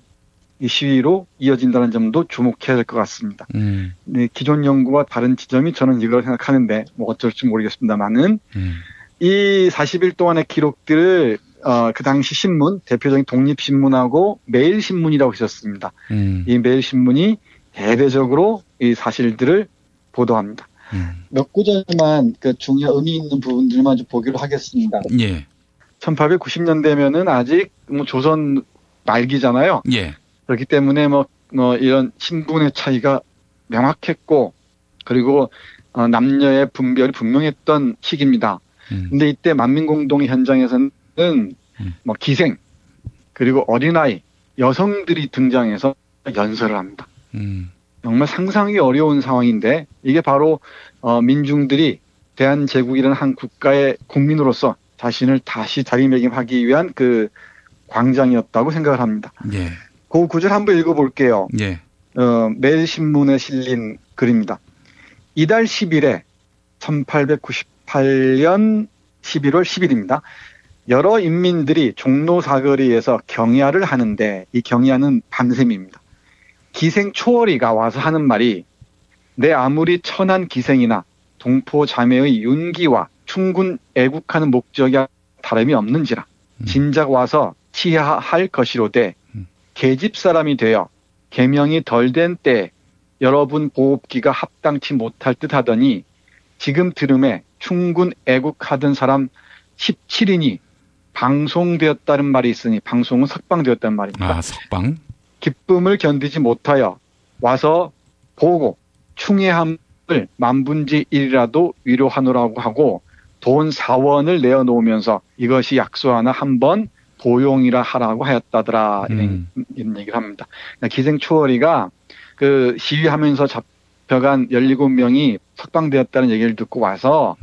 이 시위로 이어진다는 점도 주목해야 될 것 같습니다. 네, 기존 연구와 다른 지점이 저는 이걸 생각하는데 뭐 어쩔지 모르겠습니다만은 이 40일 동안의 기록들을 그 당시 신문, 대표적인 독립신문하고 매일신문이라고 있었습니다. 이 매일신문이 대대적으로 이 사실들을 보도합니다. 몇 구절만 그 중요한 의미 있는 부분들만 좀 보기로 하겠습니다. 예. 1890년대면은 아직 뭐 조선 말기잖아요. 예. 그렇기 때문에 뭐 이런 신분의 차이가 명확했고 그리고 남녀의 분별이 분명했던 시기입니다. 근데 이때 만민공동의 현장에서는 뭐 기생 그리고 어린아이 여성들이 등장해서 연설을 합니다. 정말 상상하기 어려운 상황인데 이게 바로 민중들이 대한제국이라는 한 국가의 국민으로서 자신을 다시 자리매김하기 위한 그 광장이었다고 생각을 합니다. 예. 그 구절 한번 읽어볼게요. 예. 매일신문에 실린 글입니다. 이달 10일에 1898년 11월 10일입니다. 여러 인민들이 종로 사거리에서 경야를 하는데 이 경야는 밤샘입니다. 기생 초월이가 와서 하는 말이 내 아무리 천한 기생이나 동포 자매의 윤기와 충군 애국하는 목적이 다름이 없는지라 진작 와서 치하할 것이로되 계집 사람이 되어 계명이 덜 된 때에 여러분 보옵기가 합당치 못할 듯 하더니 지금 들음에 충군 애국하던 사람 17인이 방송되었다는 말이 있으니 방송은 석방되었다는 말입니다. 아, 석방? 기쁨을 견디지 못하여 와서 보고 충애함을 만분지 1이라도 위로하노라고 하고 돈 4원을 내어놓으면서 이것이 약소 하나 한번 도용이라 하라고 하였다더라. 이런 얘기를 합니다. 기생 초월이가 그 시위하면서 잡혀간 17명이 석방되었다는 얘기를 듣고 와서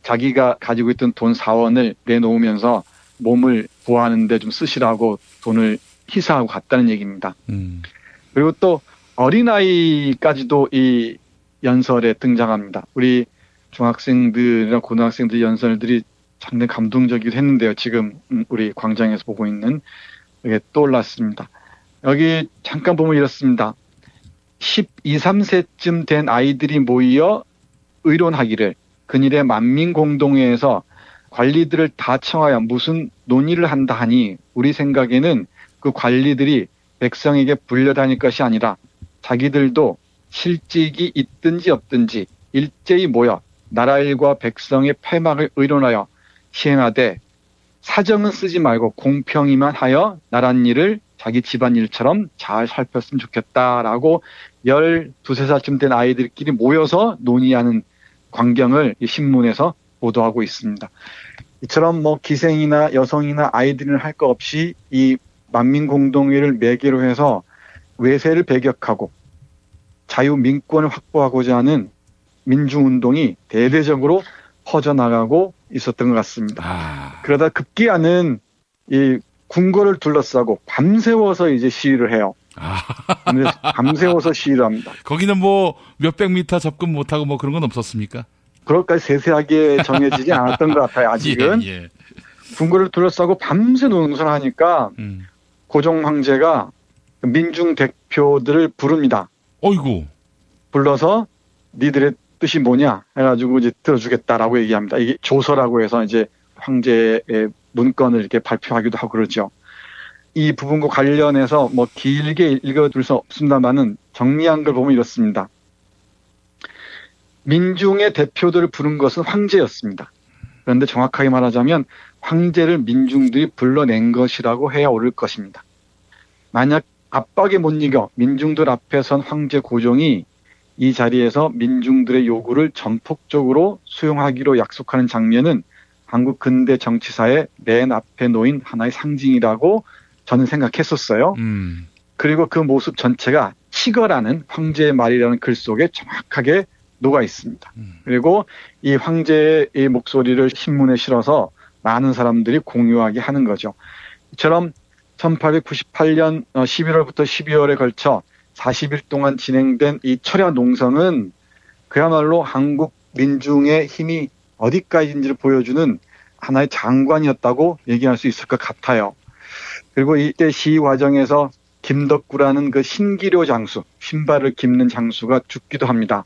자기가 가지고 있던 돈 4원을 내놓으면서 몸을 보호하는 데 좀 쓰시라고 돈을 희사하고 갔다는 얘기입니다. 그리고 또 어린아이까지도 이 연설에 등장합니다. 우리 중학생들이나 고등학생들 연설들이 상당히 감동적이기도 했는데요. 지금 우리 광장에서 보고 있는 이게 떠올랐습니다. 여기 잠깐 보면 이렇습니다. 12, 13세쯤 된 아이들이 모여 의논하기를 근일의 만민공동회에서 관리들을 다 청하여 무슨 논의를 한다 하니 우리 생각에는 그 관리들이 백성에게 불려다닐 것이 아니라 자기들도 실직이 있든지 없든지 일제히 모여 나라 일과 백성의 폐막을 의논하여 시행하되 사정은 쓰지 말고 공평히만 하여 나란 일을 자기 집안 일처럼 잘 살폈으면 좋겠다라고 12~13살쯤 된 아이들끼리 모여서 논의하는 광경을 이 신문에서 보도하고 있습니다. 이처럼 뭐 기생이나 여성이나 아이들은 할 거 없이 이 만민공동회를 매개로 해서 외세를 배격하고 자유민권을 확보하고자 하는 민중운동이 대대적으로 퍼져나가고 있었던 것 같습니다. 그러다 급기야는 이 궁궐을 둘러싸고 밤새워서 이제 시위를 해요. 밤새워서 시위를 합니다. 거기는 뭐 몇백 미터 접근 못하고 뭐 그런 건 없었습니까? 그럴까지 세세하게 정해지지 않았던 것 같아요. 아직은. 예. 궁궐을 둘러싸고 밤새 농성을 하니까 고종 황제가 민중 대표들을 부릅니다. 어이구. 불러서 니들의 뜻이 뭐냐 해가지고 이제 들어주겠다라고 얘기합니다. 이게 조서라고 해서 이제 황제의 문건을 이렇게 발표하기도 하고 그러죠. 이 부분과 관련해서 뭐 길게 읽어둘 수 없습니다만은 정리한 걸 보면 이렇습니다. 민중의 대표들을 부른 것은 황제였습니다. 그런데 정확하게 말하자면 황제를 민중들이 불러낸 것이라고 해야 옳을 것입니다. 만약 압박에 못 이겨 민중들 앞에 선 황제 고종이 이 자리에서 민중들의 요구를 전폭적으로 수용하기로 약속하는 장면은 한국 근대 정치사의 맨 앞에 놓인 하나의 상징이라고 저는 생각했었어요. 그리고 그 모습 전체가 치거라는 황제의 말이라는 글 속에 정확하게 녹아 있습니다. 그리고 이 황제의 목소리를 신문에 실어서 많은 사람들이 공유하게 하는 거죠. 이처럼 1898년 11월부터 12월에 걸쳐 40일 동안 진행된 이 철야 농성은 그야말로 한국 민중의 힘이 어디까지인지를 보여주는 하나의 장관이었다고 얘기할 수 있을 것 같아요. 그리고 이때 시위 과정에서 김덕구라는 그 신기료 장수, 신발을 깁는 장수가 죽기도 합니다.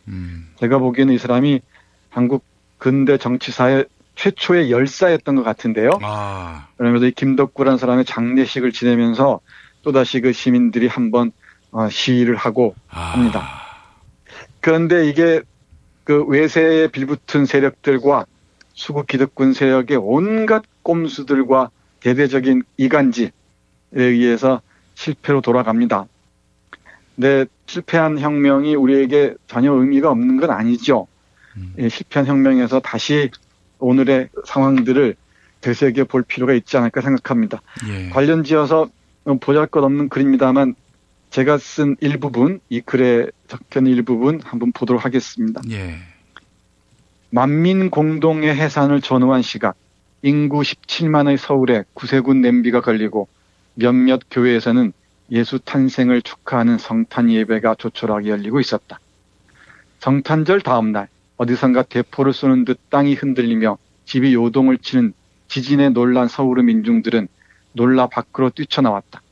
제가 보기에는 이 사람이 한국 근대 정치사의 최초의 열사였던 것 같은데요. 그러면서 이 김덕구라는 사람의 장례식을 지내면서 또다시 그 시민들이 한번 시위를 하고 합니다. 그런데 이게 그 외세에 빌붙은 세력들과 수구 기득권 세력의 온갖 꼼수들과 대대적인 이간질에 의해서 실패로 돌아갑니다. 근데 실패한 혁명이 우리에게 전혀 의미가 없는 건 아니죠. 실패한 혁명에서 다시 오늘의 상황들을 되새겨 볼 필요가 있지 않을까 생각합니다. 관련 지어서 보잘것없는 글입니다만 제가 쓴 일부분, 이 글에 적혀있는 일부분 한번 보도록 하겠습니다. 만민공동의 해산을 전후한 시각, 인구 17만의 서울에 구세군 냄비가 걸리고 몇몇 교회에서는 예수 탄생을 축하하는 성탄 예배가 조촐하게 열리고 있었다. 성탄절 다음 날 어디선가 대포를 쏘는 듯 땅이 흔들리며 집이 요동을 치는 지진에 놀란 서울의 민중들은 놀라 밖으로 뛰쳐나왔다.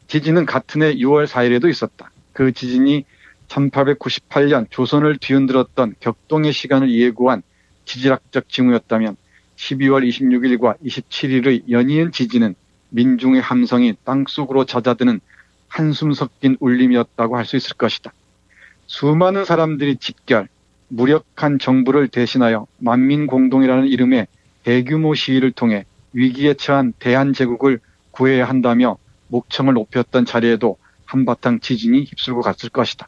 지진은 같은 해 6월 4일에도 있었다. 그 지진이 1898년 조선을 뒤흔들었던 격동의 시간을 예고한 지질학적 징후였다면 12월 26일과 27일의 연이은 지진은 민중의 함성이 땅속으로 젖어드는 한숨 섞인 울림이었다고 할 수 있을 것이다. 수많은 사람들이 집결, 무력한 정부를 대신하여 만민공동이라는 이름의 대규모 시위를 통해 위기에 처한 대한제국을 구해야 한다며 목청을 높였던 자리에도 한바탕 지진이 휩쓸고 갔을 것이다.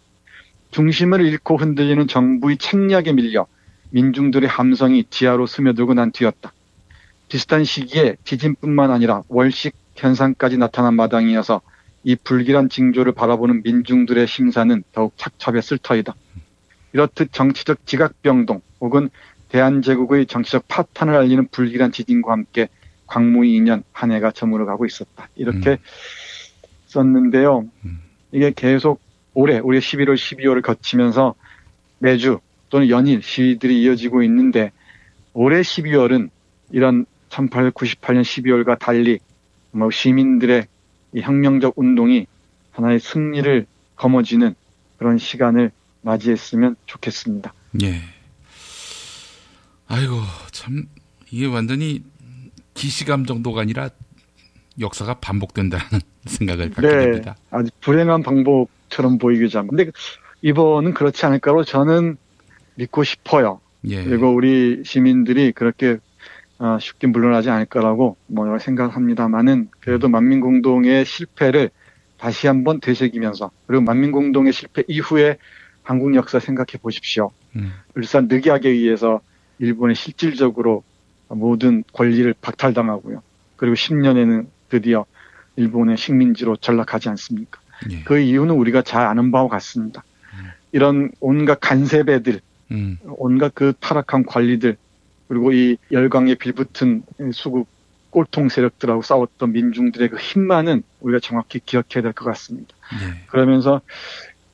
중심을 잃고 흔들리는 정부의 책략에 밀려 민중들의 함성이 지하로 스며들고 난 뒤였다. 비슷한 시기에 지진뿐만 아니라 월식 현상까지 나타난 마당이어서 이 불길한 징조를 바라보는 민중들의 심사는 더욱 착잡했을 터이다. 이렇듯 정치적 지각병동 혹은 대한제국의 정치적 파탄을 알리는 불길한 지진과 함께 광무이 2년 한 해가 저물어가고 있었다. 이렇게 썼는데요. 이게 계속 올해 11월, 12월을 거치면서 매주 또는 연일 시위들이 이어지고 있는데 올해 12월은 이런 1898년 12월과 달리 뭐 시민들의 이 혁명적 운동이 하나의 승리를 거머쥐는 그런 시간을 맞이했으면 좋겠습니다. 예. 아이고, 참, 이게 완전히 기시감 정도가 아니라 역사가 반복된다는 생각을 갖게 됩니다. 아주 불행한 방법처럼 보이기도 합니다. 근데 이번은 그렇지 않을까로 저는 믿고 싶어요. 그리고 우리 시민들이 그렇게 쉽게 물러나지 않을 거라고 생각합니다만은 그래도 만민공동의 실패를 다시 한번 되새기면서 그리고 만민공동의 실패 이후에 한국 역사 생각해 보십시오. 울산 늑약에 의해서 일본이 실질적으로 모든 권리를 박탈당하고요. 그리고 10년에는 드디어 일본의 식민지로 전락하지 않습니까? 예. 그 이유는 우리가 잘 아는 바와 같습니다. 이런 온갖 간세배들, 온갖 그 타락한 관리들, 그리고 이 열강에 빌붙은 수국 꼴통 세력들하고 싸웠던 민중들의 그 힘만은 우리가 정확히 기억해야 될 것 같습니다. 예. 그러면서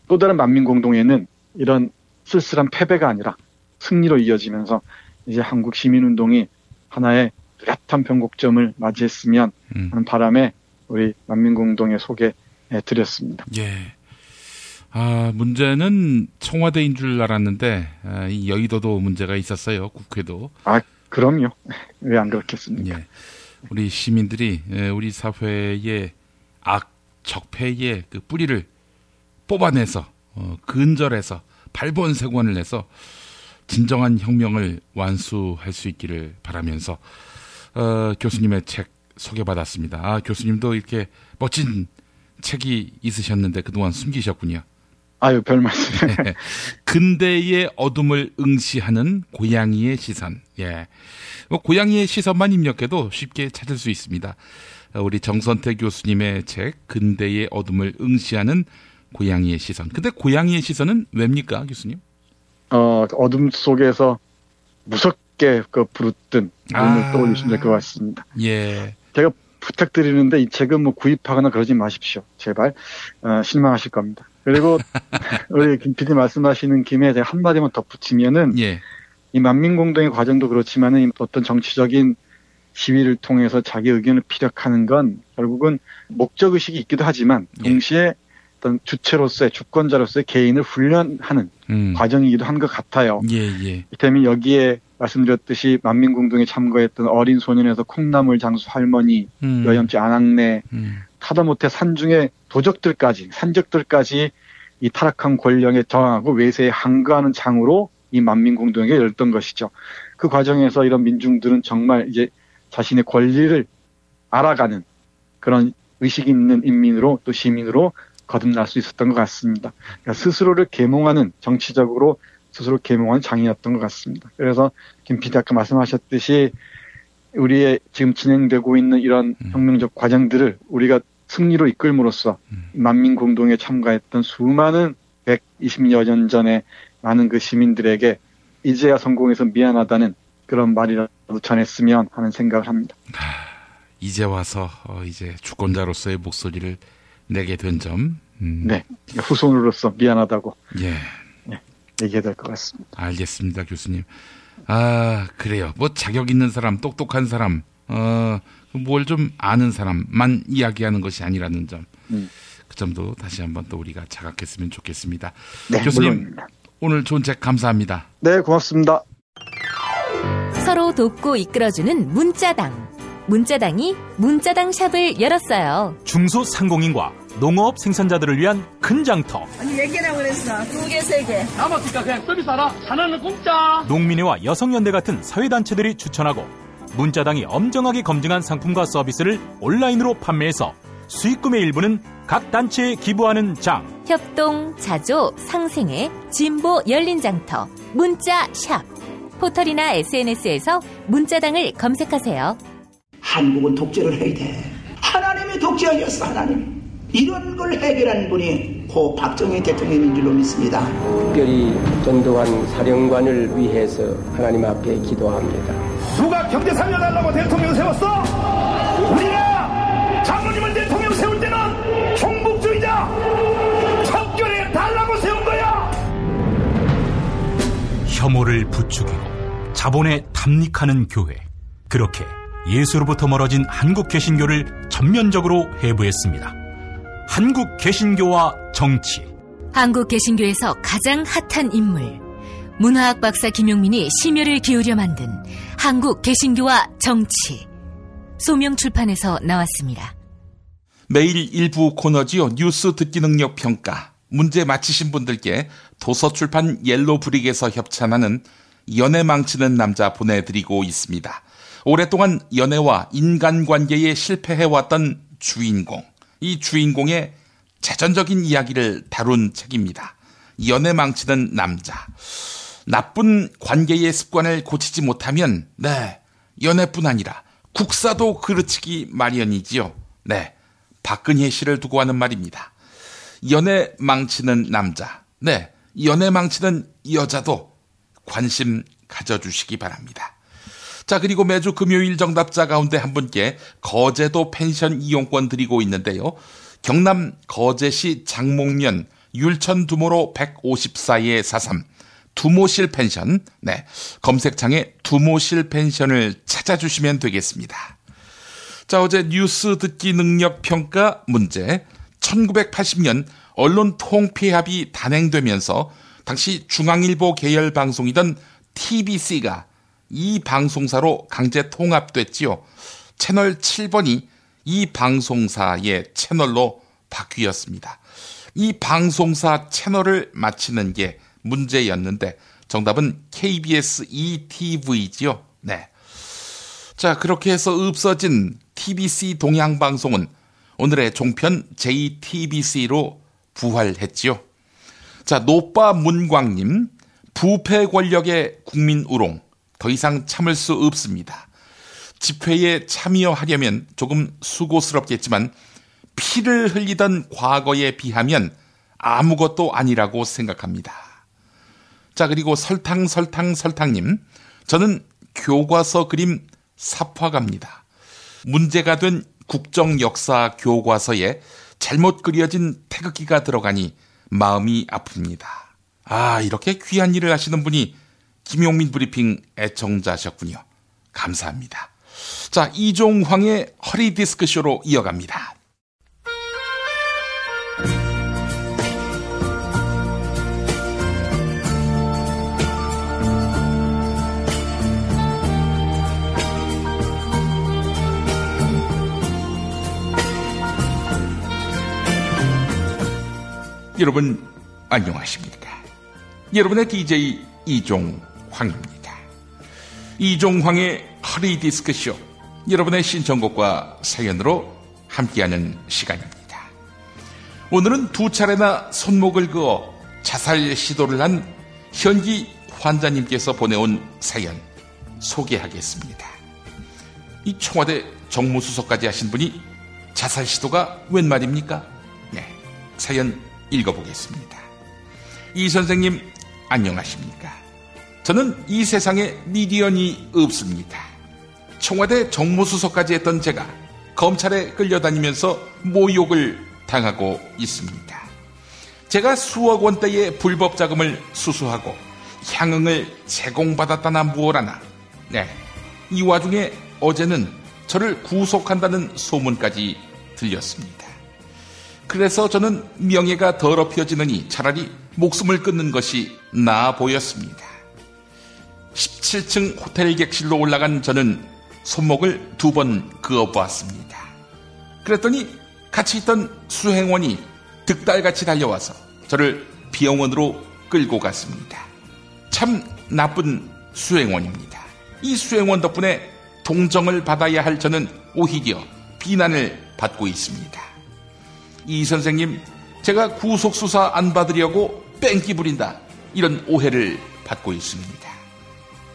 또 다른 만민공동회는 이런 쓸쓸한 패배가 아니라 승리로 이어지면서 이제 한국 시민운동이 하나의 뚜렷한 변곡점을 맞이했으면 하는 바람에 우리 만민공동회 소개해드렸습니다. 예. 문제는 청와대인 줄 알았는데 이 여의도도 문제가 있었어요. 국회도. 그럼요. 왜 안 그렇겠습니까? 예. 우리 시민들이 우리 사회의 적폐의 그 뿌리를 뽑아내서 근절해서 발본색원을 내서 진정한 혁명을 완수할 수 있기를 바라면서 교수님의 책 소개받았습니다. 교수님도 이렇게 멋진 책이 있으셨는데 그동안 숨기셨군요. 별 말씀. 근대의 어둠을 응시하는 고양이의 시선. 예. 고양이의 시선만 입력해도 쉽게 찾을 수 있습니다. 우리 정선태 교수님의 책 근대의 어둠을 응시하는 고양이의 시선. 근데 고양이의 시선은 왜입니까, 교수님? 어둠 속에서 무섭게 부르뜬 눈을 떠올리시면 될 것 같습니다. 예. 제가 부탁드리는데 이 책은 구입하거나 그러지 마십시오. 제발. 실망하실 겁니다. 그리고 우리 김 PD 말씀하시는 김에 제가 한마디만 덧붙이면은 이 만민공동의 과정도 그렇지만은 어떤 정치적인 시위를 통해서 자기 의견을 피력하는 건 결국은 목적의식이 있기도 하지만 동시에 어떤 주체로서의 주권자로서의 개인을 훈련하는 과정이기도 한 것 같아요. 이때문에 여기에 말씀드렸듯이 만민공동에 참가했던 어린 소년에서 콩나물 장수 할머니, 여염지 안악내, 타다못해 산중의 산적들까지 이 타락한 권력에 저항하고 외세에 항거하는 장으로 이 만민공동에게 열던 것이죠. 그 과정에서 이런 민중들은 정말 이제 자신의 권리를 알아가는 그런 의식 있는 인민으로 또 시민으로 거듭날 수 있었던 것 같습니다. 그러니까 스스로를 계몽하는 정치적으로 스스로 계몽하는 장이었던 것 같습니다. 그래서 김 PD 아까 말씀하셨듯이 우리의 지금 진행되고 있는 이런 혁명적 과정들을 우리가 승리로 이끌므로써 만민공동에 참가했던 수많은 120여 년 전에 많은 그 시민들에게 이제야 성공해서 미안하다는 그런 말이라도 전했으면 하는 생각을 합니다. 이제 와서 이제 주권자로서의 목소리를 내게 된 점. 네. 후손으로서 미안하다고. 예. 얘기해야 될 것 같습니다. 알겠습니다, 교수님. 그래요. 자격 있는 사람, 똑똑한 사람, 뭘 좀 아는 사람만 이야기하는 것이 아니라는 점. 그 점도 다시 한번 또 우리가 자각했으면 좋겠습니다. 네, 교수님, 물론입니다. 오늘 좋은 책 감사합니다. 네, 고맙습니다. 서로 돕고 이끌어주는 문자당. 문자당이 문자당 샵을 열었어요. 중소상공인과 농업 생산자들을 위한 큰 장터. 아니, 4개라고 그랬어. 2개, 3개. 남았으니까 그냥 서비스 하나. 하나는 공짜. 농민회와 여성연대 같은 사회단체들이 추천하고 문자당이 엄정하게 검증한 상품과 서비스를 온라인으로 판매해서 수익금의 일부는 각 단체에 기부하는 장. 협동, 자조, 상생회, 진보 열린 장터, 문자샵. 포털이나 SNS에서 문자당을 검색하세요. 한국은 독재를 해야 돼. 하나님이 독재하셨어, 하나님. 이런 걸 해결한 분이 고 박정희 대통령인 줄로 믿습니다. 특별히 전두환 사령관을 위해서 하나님 앞에 기도합니다. 누가 경제 살려달라고 대통령 세웠어? 우리가 장모님을 대통령 세울 때는 종북주의자 척결해 달라고 세운 거야. 혐오를 부추기고 자본에 탐닉하는 교회. 그렇게 예수로부터 멀어진 한국 개신교를 전면적으로 해부했습니다. 한국 개신교와 정치. 한국 개신교에서 가장 핫한 인물. 문화학 박사 김용민이 심혈을 기울여 만든 한국 개신교와 정치. 소명출판에서 나왔습니다. 매일 일부 코너지요. 뉴스 듣기 능력 평가. 문제 맞히신 분들께 도서출판 옐로브릭에서 협찬하는 연애 망치는 남자 보내드리고 있습니다. 오랫동안 연애와 인간관계에 실패해왔던 주인공, 이 주인공의 자전적인 이야기를 다룬 책입니다. 연애 망치는 남자. 나쁜 관계의 습관을 고치지 못하면 연애뿐 아니라 국사도 그르치기 마련이지요. 박근혜 씨를 두고 하는 말입니다. 연애 망치는 남자, 연애 망치는 여자도 관심 가져주시기 바랍니다. 자, 그리고 매주 금요일 정답자 가운데 한 분께 거제도 펜션 이용권 드리고 있는데요. 경남 거제시 장목면 율천 두모로 154-43 두모실 펜션, 검색창에 두모실 펜션을 찾아주시면 되겠습니다. 자, 어제 뉴스 듣기 능력 평가 문제. 1980년 언론 통폐합이 단행되면서 당시 중앙일보 계열 방송이던 TBC가 이 방송사로 강제 통합됐지요. 채널 7번이 이 방송사의 채널로 바뀌었습니다. 이 방송사 채널을 맞히는 게 문제였는데 정답은 KBS ETV지요. 자, 그렇게 해서 없어진 TBC 동양방송은 오늘의 종편 JTBC로 부활했지요. 자, 노빠 문광님, 부패 권력의 국민 우롱, 더 이상 참을 수 없습니다. 집회에 참여하려면 조금 수고스럽겠지만 피를 흘리던 과거에 비하면 아무것도 아니라고 생각합니다. 자, 그리고 설탕님, 저는 교과서 그림 삽화가입니다. 문제가 된 국정역사 교과서에 잘못 그려진 태극기가 들어가니 마음이 아픕니다. 아, 이렇게 귀한 일을 하시는 분이 김용민 브리핑 애청자셨군요. 감사합니다. 자, 이종황의 허리 디스크쇼로 이어갑니다. 여러분 안녕하십니까? 여러분의 DJ 이종황입니다. 이종황의 허리 디스크쇼, 여러분의 신청곡과 사연으로 함께하는 시간입니다. 오늘은 두 차례나 손목을 그어 자살 시도를 한 현기 환자님께서 보내온 사연 소개하겠습니다. 이 청와대 정무수석까지 하신 분이 자살 시도가 웬 말입니까? 사연 읽어보겠습니다. 이 선생님 안녕하십니까? 저는 이 세상에 미련이 없습니다. 청와대 정무수석까지 했던 제가 검찰에 끌려다니면서 모욕을 당하고 있습니다. 제가 수억 원대의 불법 자금을 수수하고 향응을 제공받았다나 무엇하나. 이 와중에 어제는 저를 구속한다는 소문까지 들렸습니다. 그래서 저는 명예가 더럽혀지느니 차라리 목숨을 끊는 것이 나아 보였습니다. 17층 호텔 객실로 올라간 저는 손목을 2번 그어보았습니다. 그랬더니 같이 있던 수행원이 득달같이 달려와서 저를 병원으로 끌고 갔습니다. 참 나쁜 수행원입니다. 이 수행원 덕분에 동정을 받아야 할 저는 오히려 비난을 받고 있습니다. 이 선생님, 제가 구속수사 안 받으려고 뺑기 부린다, 이런 오해를 받고 있습니다.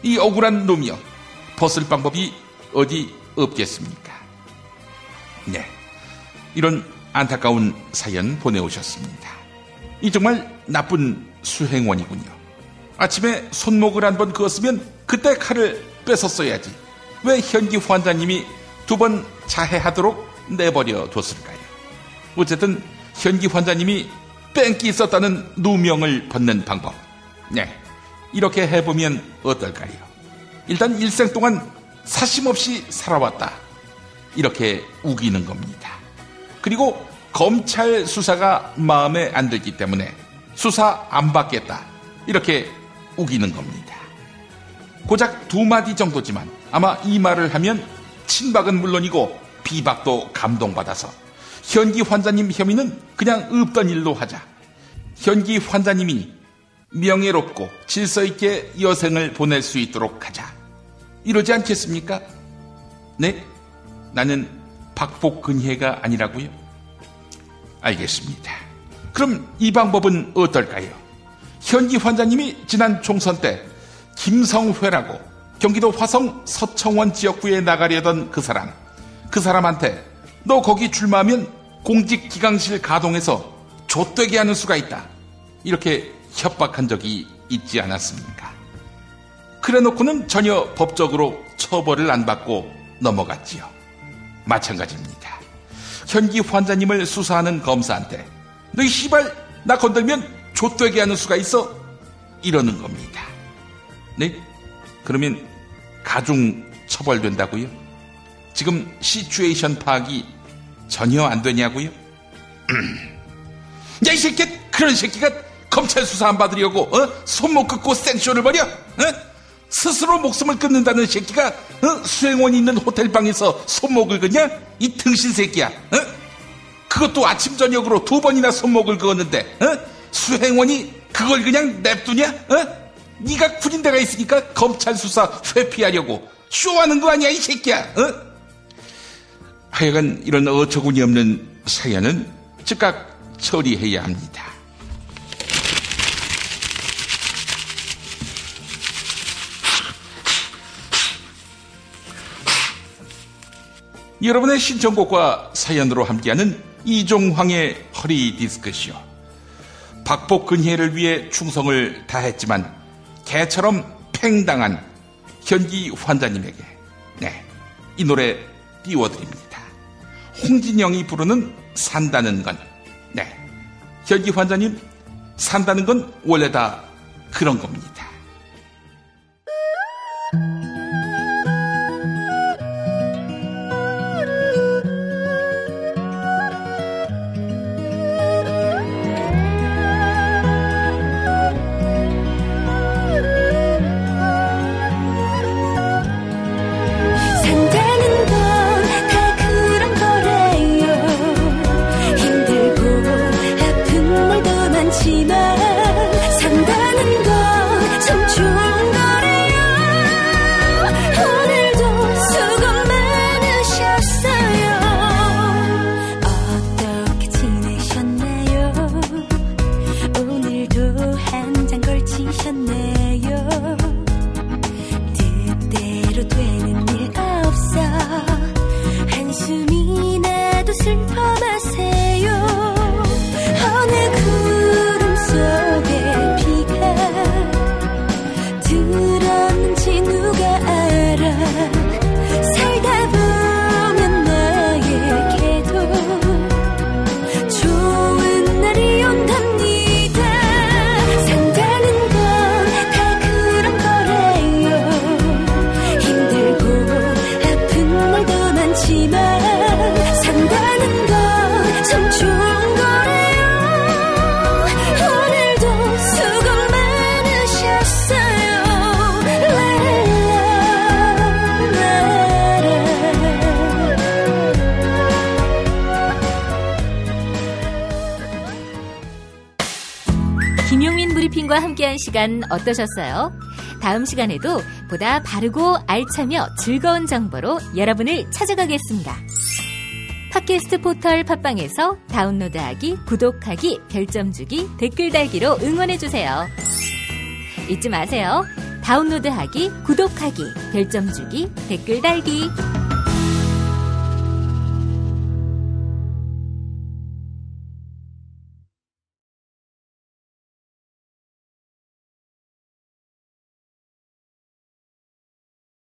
이 억울한 놈이여, 벗을 방법이 어디 없겠습니까? 이런 안타까운 사연 보내오셨습니다. 이 정말 나쁜 수행원이군요. 아침에 손목을 한번 그었으면 그때 칼을 뺏었어야지. 왜 현기 환자님이 2번 자해하도록 내버려 뒀을까요? 어쨌든 현기 환자님이 뺑기 있었다는 누명을 벗는 방법, 이렇게 해보면 어떨까요? 일단 일생 동안 사심없이 살아왔다, 이렇게 우기는 겁니다. 그리고 검찰 수사가 마음에 안 들기 때문에 수사 안 받겠다, 이렇게 우기는 겁니다. 고작 2마디 정도지만 아마 이 말을 하면 친박은 물론이고 비박도 감동받아서 현기 환자님 혐의는 그냥 없던 일로 하자, 현기 환자님이 명예롭고 질서 있게 여생을 보낼 수 있도록 하자, 이러지 않겠습니까? 네? 나는 박복근혜가 아니라고요? 알겠습니다. 그럼 이 방법은 어떨까요? 현기 환자님이 지난 총선 때 김성회라고 경기도 화성 서청원 지역구에 나가려던 그 사람한테 너 거기 출마하면 공직기강실 가동해서 좆되게 하는 수가 있다, 이렇게 협박한 적이 있지 않았습니까? 그래놓고는 전혀 법적으로 처벌을 안 받고 넘어갔지요. 마찬가지입니다. 현기 환자님을 수사하는 검사한테 너희 씨발 나 건들면 좆되게 하는 수가 있어, 이러는 겁니다. 네? 그러면 가중 처벌된다고요? 지금 시츄에이션 파악이 전혀 안 되냐고요? 야, 이 새끼, 그런 새끼가 검찰 수사 안 받으려고 손목 긋고 생쇼를 벌여? 스스로 목숨을 끊는다는 새끼가 수행원이 있는 호텔방에서 손목을 그냐? 이 등신 새끼야. 그것도 아침 저녁으로 2번이나 손목을 그었는데 수행원이 그걸 그냥 냅두냐? 네가 군인대가 있으니까 검찰 수사 회피하려고 쇼하는 거 아니야, 이 새끼야. 하여간 이런 어처구니 없는 사연은 즉각 처리해야 합니다. 여러분의 신청곡과 사연으로 함께하는 이종황의 허리 디스크쇼. 박복근혜를 위해 충성을 다했지만 개처럼 팽당한 현기 환자님에게 이 노래 띄워드립니다. 홍진영이 부르는 산다는 건. 현기 환자님, 산다는 건 원래 다 그런 겁니다. 산다는 건 참 좋은 거래요. 오늘도 수고 많으셨어요. 어떻게 지내셨나요? 오늘도 한 잔 걸치셨네요. 뜻대로 되는 일 없어 한숨이 나도 슬퍼 마세요. 어느 구름 속에 비가 들었는지 누가 알아. 살다 보면 나에게도 좋은 날이 온답니다. 산다는 건 다 그런 거래요. 힘들고 아픈 날도 많지만 산다는 건 참 좋은 거래요. 오늘도 수고 많으셨어요. 김용민 브리핑과 함께한 시간 어떠셨어요? 다음 시간에도 보다 바르고 알차며 즐거운 정보로 여러분을 찾아가겠습니다. 팟캐스트 포털 팟빵에서 다운로드하기, 구독하기, 별점 주기, 댓글 달기로 응원해주세요. 잊지 마세요. 다운로드하기, 구독하기, 별점 주기, 댓글 달기.